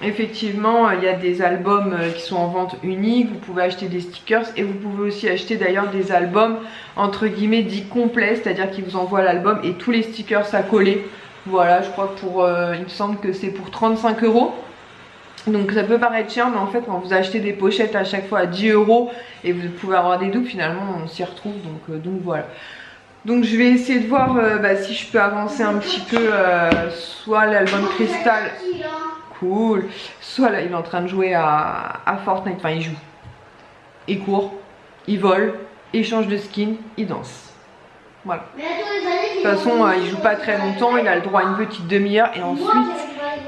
effectivement il y a des albums qui sont en vente unique, vous pouvez acheter des stickers et vous pouvez aussi acheter d'ailleurs des albums entre guillemets dits complets, c'est-à-dire qu'ils vous envoient l'album et tous les stickers à coller. Voilà, je crois que il me semble que c'est pour 35 €. Donc ça peut paraître cher, mais en fait quand vous achetez des pochettes à chaque fois à 10 € et vous pouvez avoir des doubles, finalement on s'y retrouve, donc voilà. Donc je vais essayer de voir si je peux avancer un petit peu, soit l'album cristal, cool, soit là il est en train de jouer à Fortnite, enfin il joue, il court, il vole, il change de skin, il danse. Voilà. De toute façon, il joue pas très longtemps, il a le droit à une petite demi-heure et ensuite,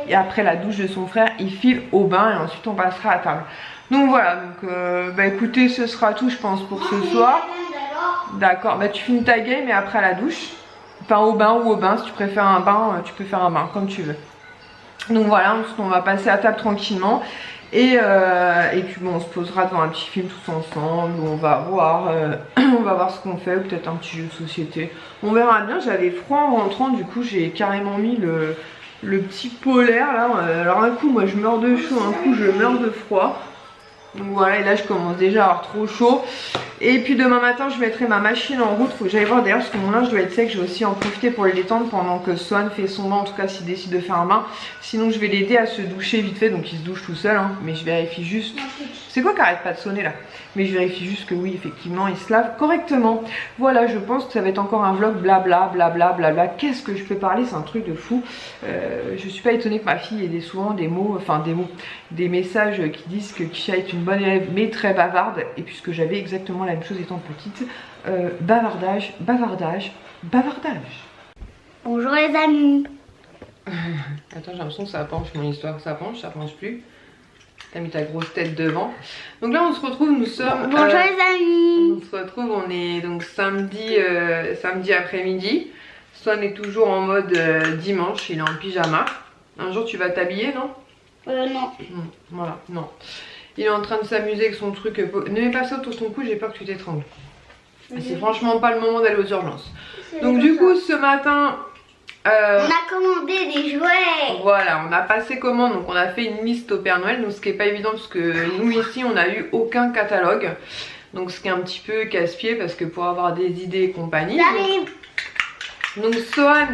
et après la douche de son frère, il file au bain et ensuite on passera à table. Donc voilà, donc écoutez, ce sera tout je pense pour ce soir. D'accord, bah tu finis ta game et après la douche, enfin au bain ou au bain, si tu préfères un bain, tu peux faire un bain comme tu veux. Donc voilà, on va passer à table tranquillement. Et puis bon, on se posera devant un petit film tous ensemble où on va voir, on va voir ce qu'on fait, ou peut-être un petit jeu de société. On verra bien. J'avais froid en rentrant, du coup j'ai carrément mis le petit polaire là. Alors un coup moi je meurs de chaud, un coup je meurs de froid. Donc voilà, et là je commence déjà à avoir trop chaud. Et puis demain matin je mettrai ma machine en route. Faut que j'aille voir d'ailleurs parce que mon linge doit être sec. Je vais aussi en profiter pour le détendre pendant que Swan fait son bain, en tout cas s'il décide de faire un bain. Sinon je vais l'aider à se doucher vite fait, donc il se douche tout seul hein. Mais je vérifie juste. C'est quoi qui arrête pas de sonner là? Mais je vérifie juste que oui, effectivement, il se lave correctement. Voilà, je pense que ça va être encore un vlog blabla, blabla, blabla. Qu'est-ce que je peux parler? C'est un truc de fou. Je suis pas étonnée que ma fille ait souvent des mots, enfin des mots, des messages qui disent que Kisha est une bonne élève, mais très bavarde. Et puisque j'avais exactement la même chose étant petite, bavardage, bavardage, bavardage. Bonjour les amis. Attends, j'ai l'impression que ça penche mon histoire. Ça penche plus. T'as mis ta grosse tête devant. Donc là on se retrouve, nous sommes... Bonjour les amis. On se retrouve, on est donc samedi, samedi après-midi. Swan est toujours en mode dimanche, il est en pyjama. Un jour tu vas t'habiller, non? Non. Voilà, non. Il est en train de s'amuser avec son truc. Ne mets pas ça autour de ton cou, j'ai peur que tu t'étrangles. C'est franchement pas le moment d'aller aux urgences. Donc du coup ce matin... on a commandé des jouets. Voilà, on a passé commande, donc on a fait une liste au Père Noël, donc ce qui est pas évident parce que nous ici on n'a eu aucun catalogue, donc ce qui est un petit peu casse-pied parce que pour avoir des idées et compagnie. Donc Sohan,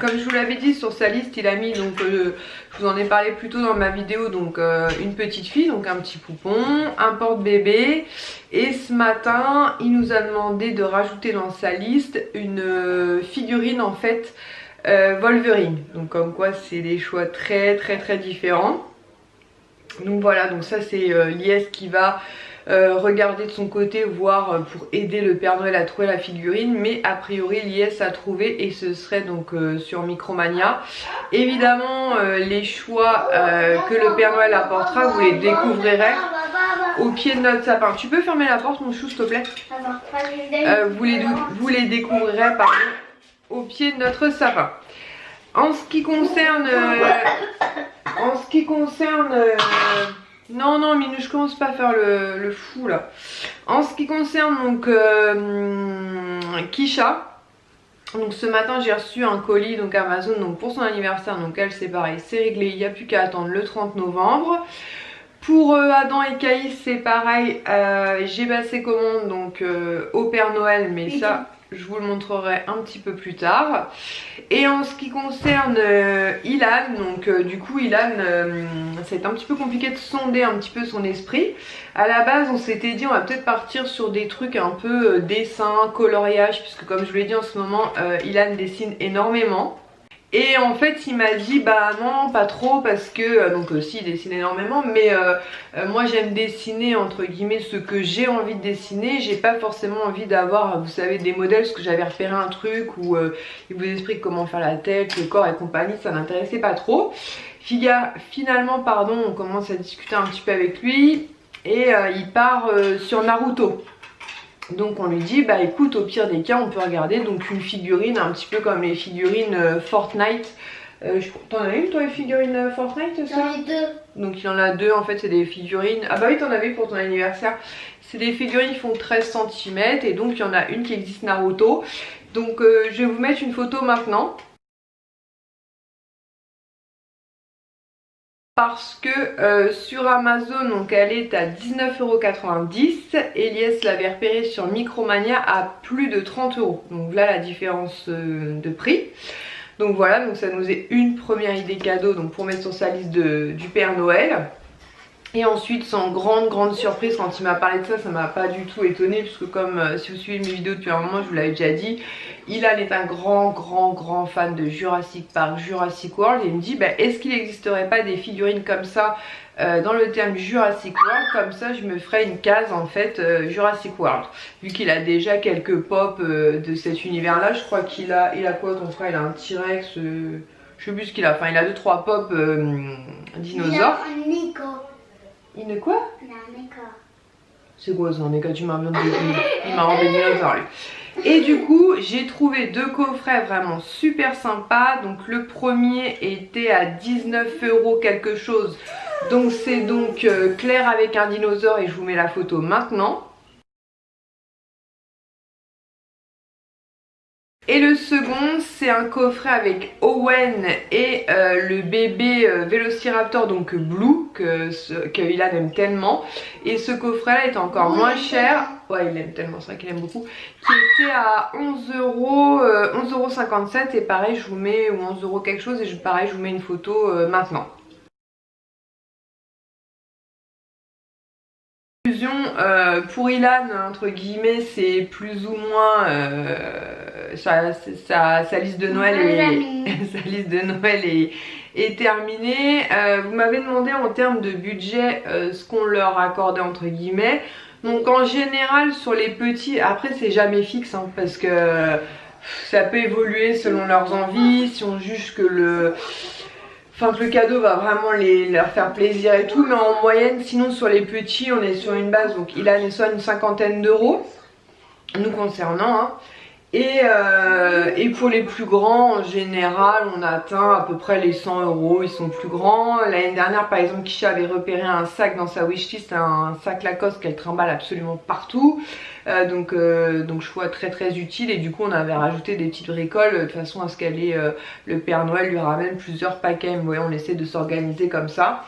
comme je vous l'avais dit sur sa liste, il a mis, donc je vous en ai parlé plus tôt dans ma vidéo, donc une petite fille, donc un petit poupon, un porte-bébé, et ce matin il nous a demandé de rajouter dans sa liste une figurine en fait Wolverine. Donc comme quoi c'est des choix très différents. Donc voilà, donc ça c'est Lies qui va regarder de son côté, voir pour aider le Père Noël à trouver la figurine, mais a priori Lies a trouvé et ce serait donc sur Micromania. Évidemment les choix que le Père Noël apportera, vous les découvrirez au pied de notre sapin. Tu peux fermer la porte mon chou s'il te plaît? Vous les découvrirez pardon, au pied de notre sapin. En ce qui concerne non Minou, je commence pas à faire le fou là. En ce qui concerne donc Kisha, donc ce matin j'ai reçu un colis donc Amazon donc pour son anniversaire, donc elle c'est pareil, c'est réglé, il n'y a plus qu'à attendre le 30 novembre. Pour Adam et Caïs c'est pareil, j'ai passé commande donc au Père Noël, mais ça je vous le montrerai un petit peu plus tard. Et en ce qui concerne Ilan, donc du coup Ilan, c'est un petit peu compliqué de sonder un petit peu son esprit. À la base on s'était dit on va peut-être partir sur des trucs un peu dessin, coloriage, puisque comme je vous l'ai dit en ce moment Ilan dessine énormément. Et en fait il m'a dit bah non pas trop parce que donc si il dessine énormément mais moi j'aime dessiner entre guillemets ce que j'ai envie de dessiner. J'ai pas forcément envie d'avoir vous savez des modèles parce que j'avais repéré un truc où il vous explique comment faire la tête, le corps et compagnie, ça m'intéressait pas trop. Finalement pardon on commence à discuter un petit peu avec lui et il part sur Naruto. Donc on lui dit bah écoute au pire des cas on peut regarder donc une figurine un petit peu comme les figurines Fortnite. T'en as une toi les figurines Fortnite? J'en ai deux. Donc il y en a deux en fait, c'est des figurines. Ah bah oui t'en avais pour ton anniversaire. C'est des figurines qui font 13 cm et donc il y en a une qui existe Naruto. Donc je vais vous mettre une photo maintenant. Parce que sur Amazon donc elle est à 19,90 €. Elias l'avait repéré sur Micromania à plus de 30 €. Donc là la différence de prix. Donc voilà, donc ça nous est une première idée cadeau donc pour mettre sur sa liste du Père Noël. Et ensuite sans grande surprise quand il m'a parlé de ça, ça m'a pas du tout étonné puisque comme si vous suivez mes vidéos depuis un moment, je vous l'avais déjà dit, Ilan est un grand fan de Jurassic Park, Jurassic World et il me dit bah, est-ce qu'il n'existerait pas des figurines comme ça dans le thème Jurassic World, comme ça je me ferais une case en fait Jurassic World, vu qu'il a déjà quelques pop de cet univers là. Je crois qu'il a, il a quoi ton frère? Il a un T-Rex, je sais plus ce qu'il a, enfin il a 2-3 pop dinosaures. Il ne quoi? Il a un écart. C'est quoi ça un écart? Tu m'as bien dit. Il m'a rendu dinosaure lui. Et du coup j'ai trouvé deux coffrets vraiment super sympas. Donc le premier était à 19 € quelque chose. Donc c'est donc Claire avec un dinosaure et je vous mets la photo maintenant. Et le second c'est un coffret avec Owen et le bébé Vélociraptor donc Blue que Ilan aime tellement. Et ce coffret là est encore moins cher. Ouais il l'aime tellement, c'est vrai qu'il aime beaucoup. Qui était à 11,57 € et pareil je vous mets, ou 11 € quelque chose et pareil je vous mets une photo maintenant. pour Ilan, entre guillemets, c'est plus ou moins sa liste de Noël sa liste de Noël est terminée. Vous m'avez demandé en termes de budget ce qu'on leur accordait entre guillemets. Donc en général sur les petits, après c'est jamais fixe hein, parce que ça peut évoluer selon leurs envies. Si on juge que le cadeau va vraiment leur faire plaisir et tout, mais en moyenne sinon sur les petits on est sur une base, donc il a une 50aine d'euros nous concernant hein. Et pour les plus grands en général on atteint à peu près les 100 euros, ils sont plus grands. L'année dernière par exemple Kisha avait repéré un sac dans sa wishlist, un sac Lacoste qu'elle trimballe absolument partout, donc je vois très utile, et du coup on avait rajouté des petites bricoles de façon à ce qu'elle ait le Père Noël lui ramène plusieurs paquets. Vous voyez, on essaie de s'organiser comme ça.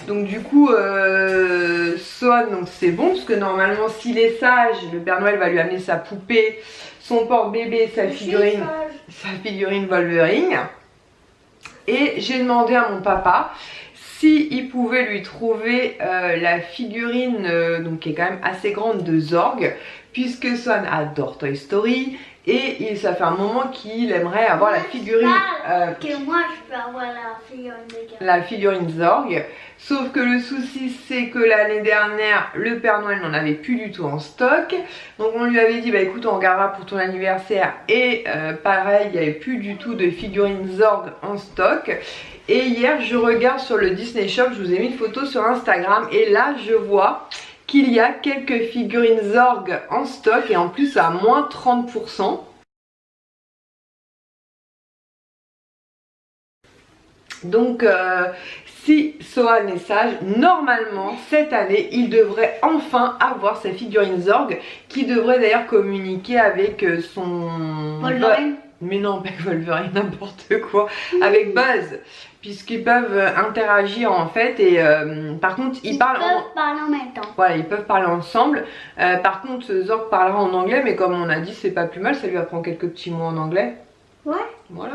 Donc du coup Sohan, donc c'est bon parce que normalement s'il est sage le Père Noël va lui amener sa poupée, son porte-bébé, sa figurine Wolverine. Et j'ai demandé à mon papa s'il pouvait lui trouver la figurine donc qui est quand même assez grande de Zorg, puisque Sohan adore Toy Story et ça fait un moment qu'il aimerait avoir la figurine que moi je peux avoir la figurine Zorg. Sauf que le souci c'est que l'année dernière le Père Noël n'en avait plus du tout en stock. Donc on lui avait dit bah écoute on regardera pour ton anniversaire, et pareil il n'y avait plus du tout de figurine Zorg en stock. Et hier je regarde sur le Disney Shop, je vous ai mis une photo sur Instagram, et là je vois qu'il y a quelques figurines Zorg en stock, et en plus à moins 30%. Donc si Sohan est sage, normalement cette année il devrait enfin avoir sa figurine Zorg, qui devrait d'ailleurs communiquer avec son Wolverine. Mais non, pas Wolverine, n'importe quoi, avec Buzz, puisqu'ils peuvent interagir en fait, et par contre ils peuvent parler en même temps. Voilà, ils peuvent parler ensemble. Par contre Zorg parlera en anglais, mais comme on a dit c'est pas plus mal, ça lui apprend quelques petits mots en anglais. Ouais. Voilà.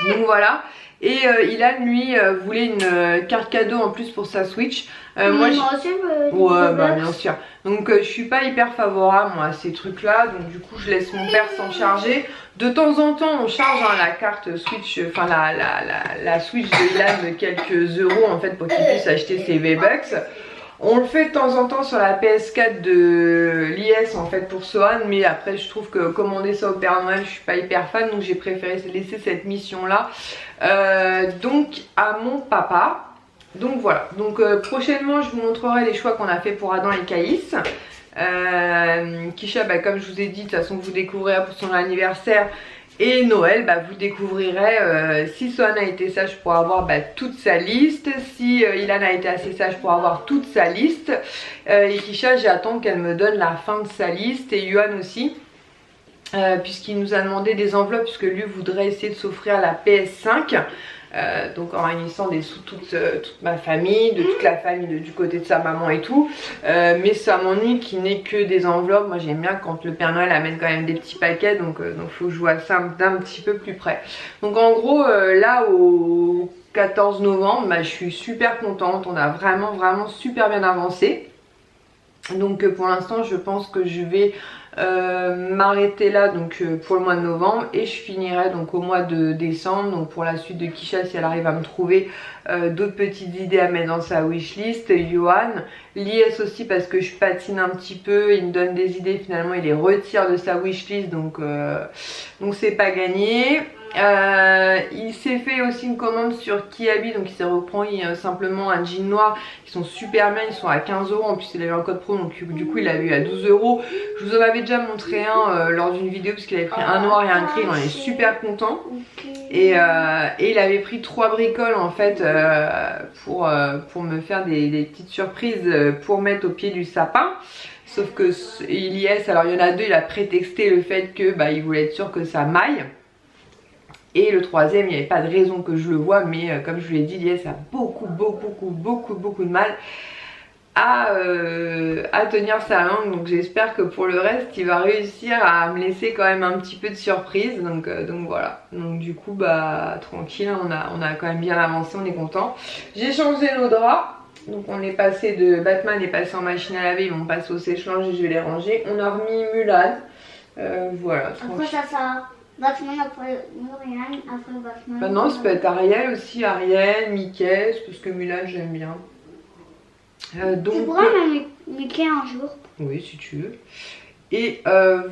Donc voilà. Et Ilan lui voulait une carte cadeau en plus pour sa Switch. Moi aussi, ouais bah bien sûr. Donc je suis pas hyper favorable moi à ces trucs là, donc du coup je laisse mon père s'en charger. De temps en temps on charge hein, la carte Switch, enfin la Switch de Ilan de quelques euros en fait pour qu'il puisse acheter ses V-Bucks. On le fait de temps en temps sur la PS4 de l'IS en fait pour Sohan, mais après je trouve que commander ça au Père Noël je suis pas hyper fan, donc j'ai préféré laisser cette mission là donc à mon papa. Donc voilà, donc prochainement je vous montrerai les choix qu'on a fait pour Adam et Caïs. Kisha bah, comme je vous ai dit, de toute façon vous découvrirez pour son anniversaire. Et Noël, bah, vous découvrirez si Sohan a été sage pour avoir bah, toute sa liste, si Ilan a été assez sage pour avoir toute sa liste. Et Kisha, j'attends qu'elle me donne la fin de sa liste, et Yuan aussi, puisqu'il nous a demandé des enveloppes, puisque lui voudrait essayer de s'offrir la PS5. Donc en réunissant des sous toute ma famille, de toute la famille du côté de sa maman et tout, mais ça m'ennuie qu'il n'ait que des enveloppes. Moi j'aime bien quand le Père Noël amène quand même des petits paquets, donc faut que je vois ça d'un petit peu plus près. Donc en gros là au 14 novembre bah, je suis super contente, on a vraiment super bien avancé. Donc pour l'instant je pense que je vais m'arrêter là donc pour le mois de novembre, et je finirai donc au mois de décembre. Donc pour la suite de Kisha, si elle arrive à me trouver d'autres petites idées à mettre dans sa wishlist. Yohan, l'IS aussi parce que je patine un petit peu, il me donne des idées, finalement il les retire de sa wishlist, donc c'est pas gagné. Il s'est fait aussi une commande sur Kiabi, donc il s'est repris simplement un jean noir, qui sont super bien, ils sont à 15 euros, en plus il a eu un code pro, donc du coup il a eu à 12 euros. Je vous en avais déjà montré un lors d'une vidéo, parce qu'il avait pris un noir et un gris, on est super content. Et il avait pris 3 bricoles en fait pour me faire des petites surprises pour mettre au pied du sapin. Sauf que Ilyes, alors il y en a deux, il a prétexté le fait que bah, il voulait être sûr que ça maille. Et le troisième, il n'y avait pas de raison que je le vois, mais comme je vous l'ai dit, Ilyes a beaucoup de mal à tenir sa langue. Donc j'espère que pour le reste, il va réussir à me laisser quand même un petit peu de surprise. Donc voilà. Donc du coup, bah tranquille, on a quand même bien avancé, on est content. J'ai changé nos draps. Donc on est passé de Batman est passé en machine à laver, ils vont passer au sèche-linge et je vais les ranger. On a remis Mulan. Voilà. Après ça Batman, après Mulan, après Batman. Bah non, ça peut être Ariel aussi, Ariel, Mickey, parce que Mulan j'aime bien. Donc, tu pourras même Mickey un jour. Oui, si tu veux. Et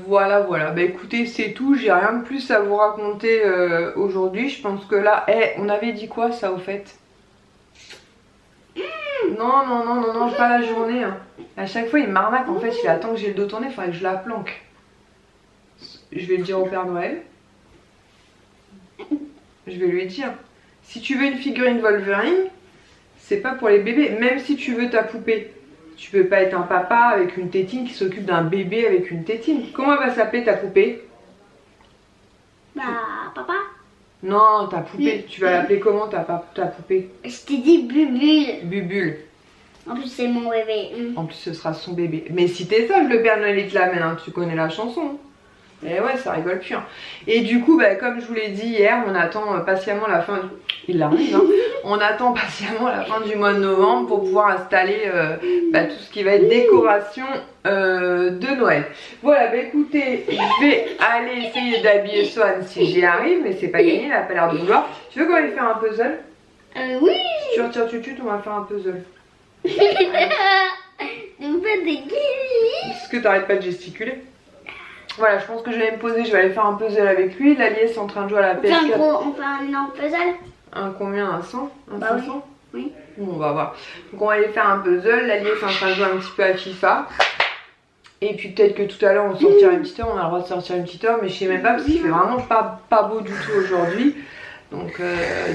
voilà. Bah écoutez, c'est tout. J'ai rien de plus à vous raconter aujourd'hui. Je pense que là, on avait dit quoi ça au fait? Non, pas la journée. Hein. À chaque fois, il m'arnaque. En fait, il attend que j'ai le dos tourné. Il faudrait que je la planque. Je vais le dire au Père Noël. Je vais lui dire. Si tu veux une figurine Wolverine, c'est pas pour les bébés. Même si tu veux ta poupée. Tu peux pas être un papa avec une tétine qui s'occupe d'un bébé avec une tétine. Comment elle va s'appeler ta poupée? Bah, papa. Non, ta poupée. Tu vas l'appeler comment ta poupée? Je t'ai dit Bubule. Bubule. En plus, c'est mon bébé. En plus, ce sera son bébé. Mais si t'es sage, le Père Noël il te l'amène, hein, tu connais la chanson. Et ouais, ça rigole plus. Hein. Et du coup, bah, comme je vous l'ai dit hier, on attend patiemment la fin. Il arrive, hein. On attend patiemment la fin du mois de novembre pour pouvoir installer tout ce qui va être décoration de Noël. Voilà, bah écoutez, je vais aller essayer d'habiller Swan si j'y arrive, mais c'est pas gagné, elle a pas l'air de vouloir. Tu veux qu'on aille faire un puzzle? Oui. Tu retires tutut, on va faire un puzzle. Nous fait des guillis. Est-ce que t'arrêtes pas de gesticuler? Voilà, je pense que je vais me poser, je vais aller faire un puzzle avec lui. L'allié est en train de jouer à la PS4. On fait un énorme puzzle. Un combien? Un 100? Un bah 500? Oui. Bon, on va voir. Donc on va aller faire un puzzle. L'allié est en train de jouer un petit peu à FIFA. Et puis peut-être que tout à l'heure on sortira une petite heure. On a le droit de sortir une petite heure, mais je sais même pas parce qu'il fait vraiment pas beau du tout aujourd'hui. Donc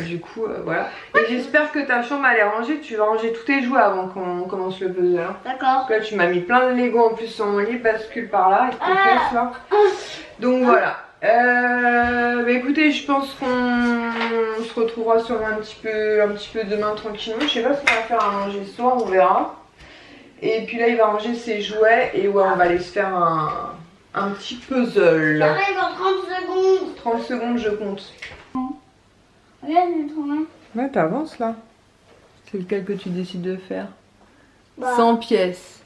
du coup voilà. Et j'espère que ta chambre elle est rangée. Tu vas ranger tous tes jouets avant qu'on commence le puzzle. Hein. D'accord. Là tu m'as mis plein de Lego en plus sur mon lit. Bascule par là et fait ça. Donc voilà. Bah écoutez, je pense qu'on se retrouvera sur un petit peu demain tranquillement. Je sais pas ce qu'on va faire à manger ce soir, on verra. Et puis là il va ranger ses jouets et ouais on va aller se faire un petit puzzle. J'arrive dans 30 secondes. 30 secondes je compte. Regarde, j'ai trouvé. Ouais, t'avances là. C'est lequel que tu décides de faire? Bah, 100 pièces.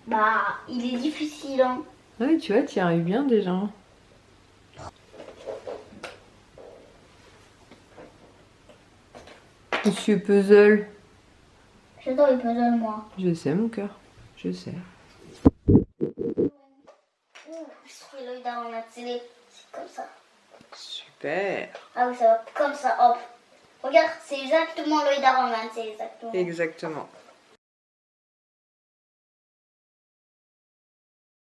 Bah, il est difficile. Hein. Ouais, tu vois, tu y arrives bien déjà. Monsieur Puzzle. J'adore les puzzles, moi. Je sais, mon cœur. Je sais. Je fais l'œil dans la télé. C'est comme ça. Super. Ah oui, ça va comme ça, hop. Regarde, c'est exactement l'œil d'Aroman, c'est exactement. Exactement.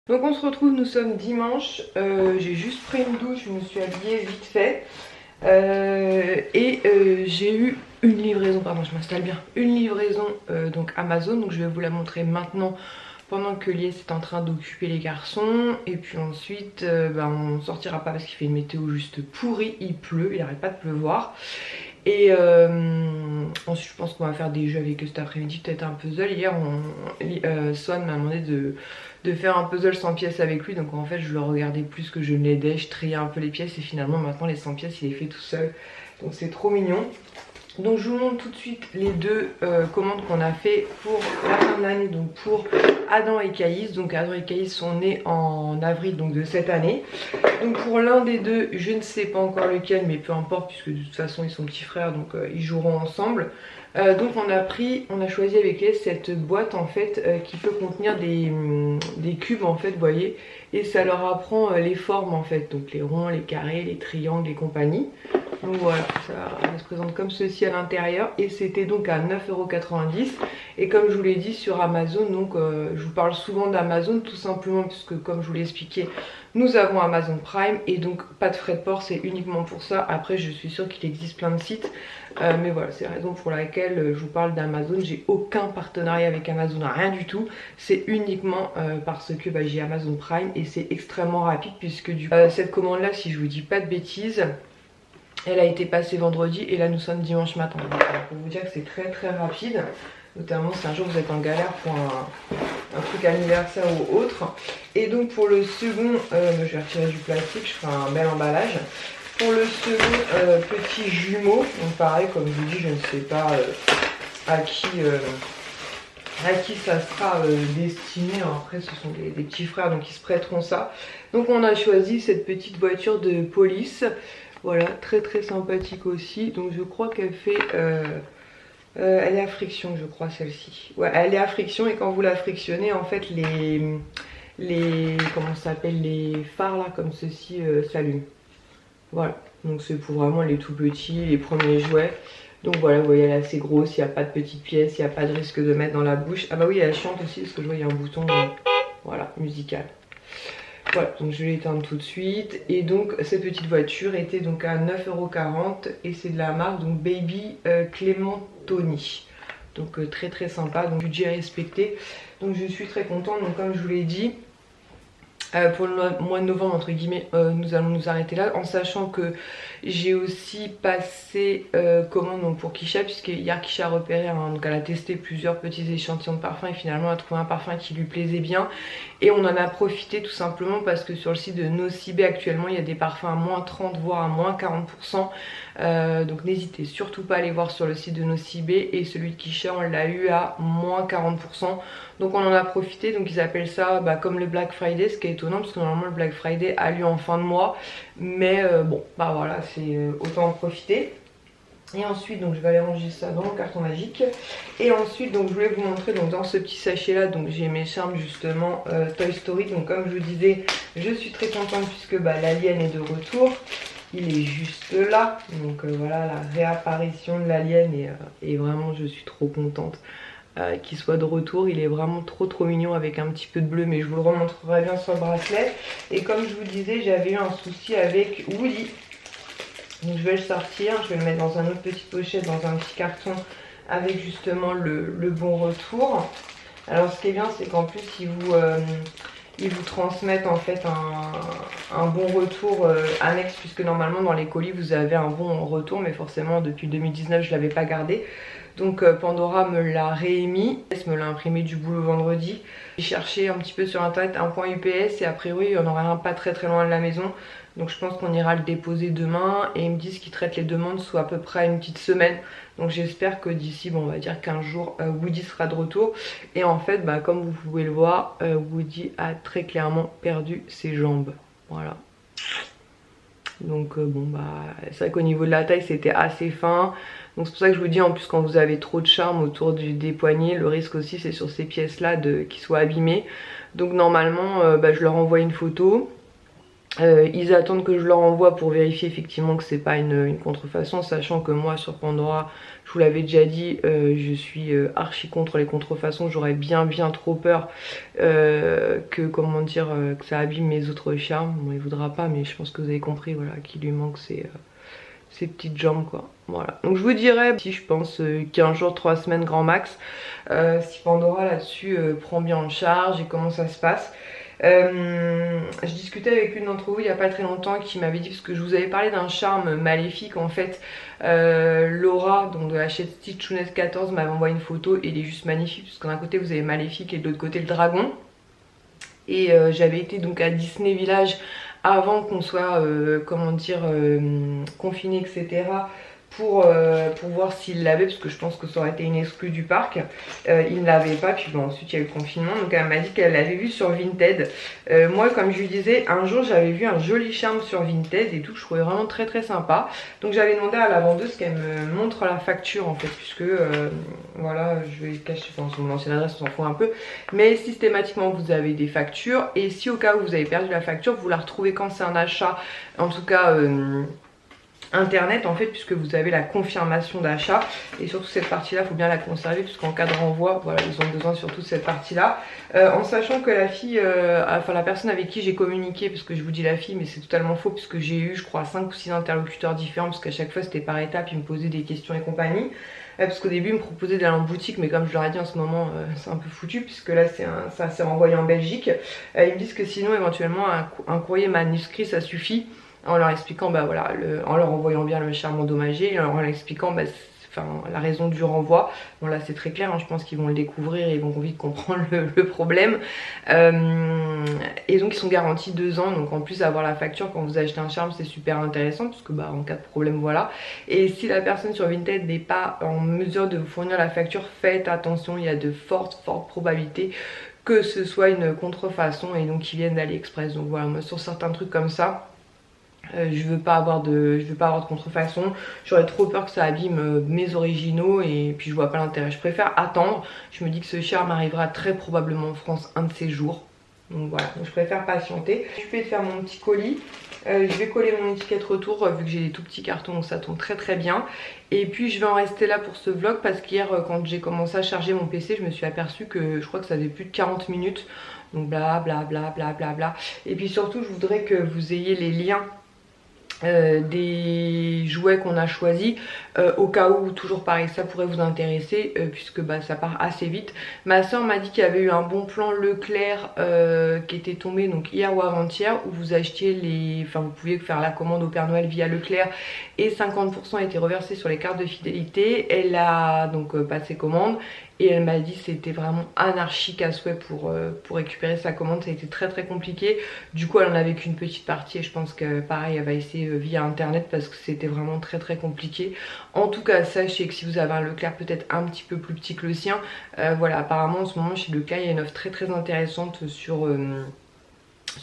Donc on se retrouve, nous sommes dimanche. J'ai juste pris une douche, je me suis habillée vite fait. J'ai eu une livraison, pardon je m'installe bien, une livraison donc Amazon, donc je vais vous la montrer maintenant pendant que Lies est en train d'occuper les garçons. Et puis ensuite on sortira pas parce qu'il fait une météo juste pourrie, il pleut, il arrête pas de pleuvoir. Et ensuite je pense qu'on va faire des jeux avec eux cet après-midi, peut-être un puzzle. Hier Swan m'a demandé de faire un puzzle 100 pièces avec lui, donc en fait je le regardais plus que je ne l'aidais, je triais un peu les pièces et finalement maintenant les 100 pièces il les fait tout seul, donc c'est trop mignon. Donc je vous montre tout de suite les deux commandes qu'on a fait pour la fin de l'année, donc pour Adam et Caïs. Donc Adam et Caïs sont nés en avril donc de cette année. Donc pour l'un des deux, je ne sais pas encore lequel, mais peu importe puisque de toute façon ils sont petits frères, donc ils joueront ensemble. Donc on a choisi avec elle cette boîte en fait qui peut contenir des cubes en fait, vous voyez, et ça leur apprend les formes en fait, donc les ronds, les carrés, les triangles et compagnie. Donc voilà, ça se présente comme ceci à l'intérieur et c'était donc à 9,90 €. Et comme je vous l'ai dit sur Amazon, donc je vous parle souvent d'Amazon tout simplement puisque comme je vous l'ai expliqué, nous avons Amazon Prime et donc pas de frais de port, c'est uniquement pour ça. Après je suis sûre qu'il existe plein de sites, mais voilà, c'est la raison pour laquelle je vous parle d'Amazon. J'ai aucun partenariat avec Amazon, rien du tout, c'est uniquement parce que j'ai Amazon Prime et c'est extrêmement rapide puisque cette commande là, si je vous dis pas de bêtises, elle a été passée vendredi et là nous sommes dimanche matin. Donc, pour vous dire que c'est très très rapide. Notamment si un jour vous êtes en galère pour un truc anniversaire ou autre. Et donc pour le second, je vais retirer du plastique, je ferai un bel emballage. Pour le second petit jumeau, donc pareil comme je vous dis, je ne sais pas à qui à qui ça sera destiné. Après ce sont des petits frères donc ils se prêteront ça. Donc on a choisi cette petite voiture de police. Voilà, très très sympathique aussi. Donc je crois qu'elle fait... elle est à friction je crois celle-ci. Ouais, elle est à friction et quand vous la frictionnez en fait comment ça s'appelle, les phares là comme ceci s'allument. Voilà, donc c'est pour vraiment les tout petits, les premiers jouets. Donc voilà, vous voyez elle est assez grosse, il n'y a pas de petites pièces, il n'y a pas de risque de mettre dans la bouche. Ah bah oui elle chante aussi parce que je vois il y a un bouton voilà, musical. Voilà, donc je vais l'éteindre tout de suite. Et donc cette petite voiture était donc à 9,40 € et c'est de la marque donc Baby Clementoni. Donc très très sympa, donc budget respecté. Donc je suis très contente, donc comme je vous l'ai dit, pour le mois de novembre entre guillemets nous allons nous arrêter là en sachant que j'ai aussi passé commande donc pour Kisha puisque hier Kisha a repéré donc elle a testé plusieurs petits échantillons de parfums et finalement elle a trouvé un parfum qui lui plaisait bien et on en a profité tout simplement parce que sur le site de Nocibé actuellement il y a des parfums à moins 30 voire à moins 40%, donc n'hésitez surtout pas à aller voir sur le site de Nocibé et celui de Kisha on l'a eu à moins 40%. Donc on en a profité, donc ils appellent ça comme le Black Friday, ce qui est étonnant parce que normalement le Black Friday a lieu en fin de mois. Mais bon, bah voilà, c'est autant en profiter. Et ensuite, donc je vais aller ranger ça dans le carton magique. Et ensuite, donc je voulais vous montrer donc dans ce petit sachet là, donc j'ai mes charmes justement Toy Story. Donc comme je vous disais, je suis très contente puisque l'alien est de retour. Il est juste là, donc voilà la réapparition de l'alien et vraiment je suis trop contente qu'il soit de retour. Il est vraiment trop mignon avec un petit peu de bleu, mais je vous le remontrerai bien sur le bracelet. Et comme je vous disais, j'avais eu un souci avec Woody, donc je vais le sortir, je vais le mettre dans une autre petite pochette, dans un petit carton avec justement le bon retour. Alors ce qui est bien, c'est qu'en plus ils vous transmettent en fait un bon retour annexe, puisque normalement dans les colis vous avez un bon retour, mais forcément depuis 2019 je ne l'avais pas gardé. Donc Pandora me l'a réémis, me l'a imprimé du boulot vendredi. J'ai cherché un petit peu sur internet un point UPS et a priori il y en aurait un pas très loin de la maison. Donc je pense qu'on ira le déposer demain et ils me disent qu'ils traitent les demandes sous à peu près une petite semaine. Donc j'espère que d'ici on va dire 15 jours Woody sera de retour. Et en fait comme vous pouvez le voir, Woody a très clairement perdu ses jambes. Voilà. Donc c'est vrai qu'au niveau de la taille c'était assez fin. Donc c'est pour ça que je vous dis, en plus quand vous avez trop de charme autour des poignets, le risque aussi c'est sur ces pièces là qu'ils soient abîmés. Donc normalement je leur envoie une photo. Ils attendent que je leur envoie pour vérifier effectivement que c'est pas une contrefaçon, sachant que moi sur Pandora, je vous l'avais déjà dit, je suis archi contre les contrefaçons. J'aurais bien trop peur que ça abîme mes autres charmes. Bon, il voudra pas, mais je pense que vous avez compris, voilà, qu'il lui manque ses petites jambes quoi. Voilà, donc je vous dirai si je pense 15 jours, 3 semaines grand max, si Pandora là-dessus prend bien en charge et comment ça se passe. Je discutais avec une d'entre vous il n'y a pas très longtemps qui m'avait dit, parce que je vous avais parlé d'un charme maléfique en fait, Laura donc de la chaîne Stitchounette 14 m'avait envoyé une photo et il est juste magnifique, parce que d'un côté vous avez Maléfique et de l'autre côté le dragon. Et j'avais été donc à Disney Village avant qu'on soit confiné etc, pour voir s'il l'avait, parce que je pense que ça aurait été une exclue du parc. Il ne l'avait pas, puis ensuite il y a eu le confinement, donc elle m'a dit qu'elle l'avait vu sur Vinted. Moi comme je lui disais, un jour j'avais vu un joli charme sur Vinted et tout, je trouvais vraiment très sympa. Donc j'avais demandé à la vendeuse qu'elle me montre la facture en fait, puisque voilà, je vais cacher sur mon ancienne adresse, on s'en fout un peu, mais systématiquement vous avez des factures, et si au cas où vous avez perdu la facture, vous la retrouvez quand c'est un achat, en tout cas internet en fait, puisque vous avez la confirmation d'achat. Et surtout cette partie là il faut bien la conserver, puisqu'en cas de renvoi voilà, ils ont besoin surtout de cette partie là, en sachant que la fille, enfin la personne avec qui j'ai communiqué, parce que je vous dis la fille mais c'est totalement faux, puisque j'ai eu je crois 5 ou 6 interlocuteurs différents, parce qu'à chaque fois c'était par étapes, ils me posaient des questions et compagnie. Parce qu'au début ils me proposaient d'aller en boutique, mais comme je leur ai dit en ce moment c'est un peu foutu, puisque là ça s'est renvoyé en Belgique. Ils me disent que sinon éventuellement un courrier manuscrit ça suffit, en leur expliquant voilà, en leur envoyant bien le charme endommagé, et en leur expliquant la raison du renvoi. Bon là c'est très clair, hein, je pense qu'ils vont le découvrir et ils vont vite comprendre le problème. Et donc ils sont garantis 2 ans, donc en plus avoir la facture quand vous achetez un charme c'est super intéressant parce que bah en cas de problème voilà. Et si la personne sur Vinted n'est pas en mesure de vous fournir la facture, faites attention, il y a de fortes probabilités que ce soit une contrefaçon et donc qu'ils viennent d'AliExpress. Donc voilà, moi sur certains trucs comme ça, je veux pas avoir de contrefaçon, j'aurais trop peur que ça abîme mes originaux et puis je vois pas l'intérêt. Je préfère attendre, je me dis que ce charme arrivera très probablement en France un de ces jours. Donc voilà, donc je préfère patienter. Je vais faire mon petit colis. Je vais coller mon étiquette retour vu que j'ai des tout petits cartons, donc ça tombe très bien. Et puis je vais en rester là pour ce vlog parce qu'hier quand j'ai commencé à charger mon PC, je me suis aperçue que je crois que ça faisait plus de 40 minutes. Donc bla bla bla bla bla bla. Et puis surtout je voudrais que vous ayez les liens des jouets qu'on a choisis au cas où, toujours pareil, ça pourrait vous intéresser puisque bah, ça part assez vite. Ma soeur m'a dit qu'il y avait eu un bon plan Leclerc qui était tombé donc hier ou avant-hier où vous achetiez les... Enfin vous pouviez faire la commande au Père Noël via Leclerc et 50% était reversé sur les cartes de fidélité. Elle a donc passé commande et elle m'a dit que c'était vraiment anarchique à souhait pour récupérer sa commande. Ça a été très compliqué. Du coup elle en avait qu'une petite partie et je pense que pareil elle va essayer via internet parce que c'était vraiment très compliqué. En tout cas sachez que si vous avez un Leclerc peut-être un petit peu plus petit que le sien, voilà, apparemment en ce moment chez Leclerc il y a une offre très intéressante sur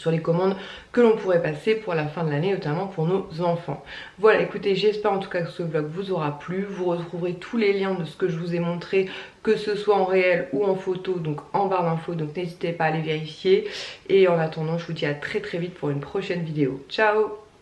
les commandes que l'on pourrait passer pour la fin de l'année, notamment pour nos enfants. Voilà, écoutez, j'espère en tout cas que ce vlog vous aura plu. Vous retrouverez tous les liens de ce que je vous ai montré, que ce soit en réel ou en photo, donc en barre d'infos, donc n'hésitez pas à les vérifier. Et en attendant, je vous dis à très vite pour une prochaine vidéo. Ciao!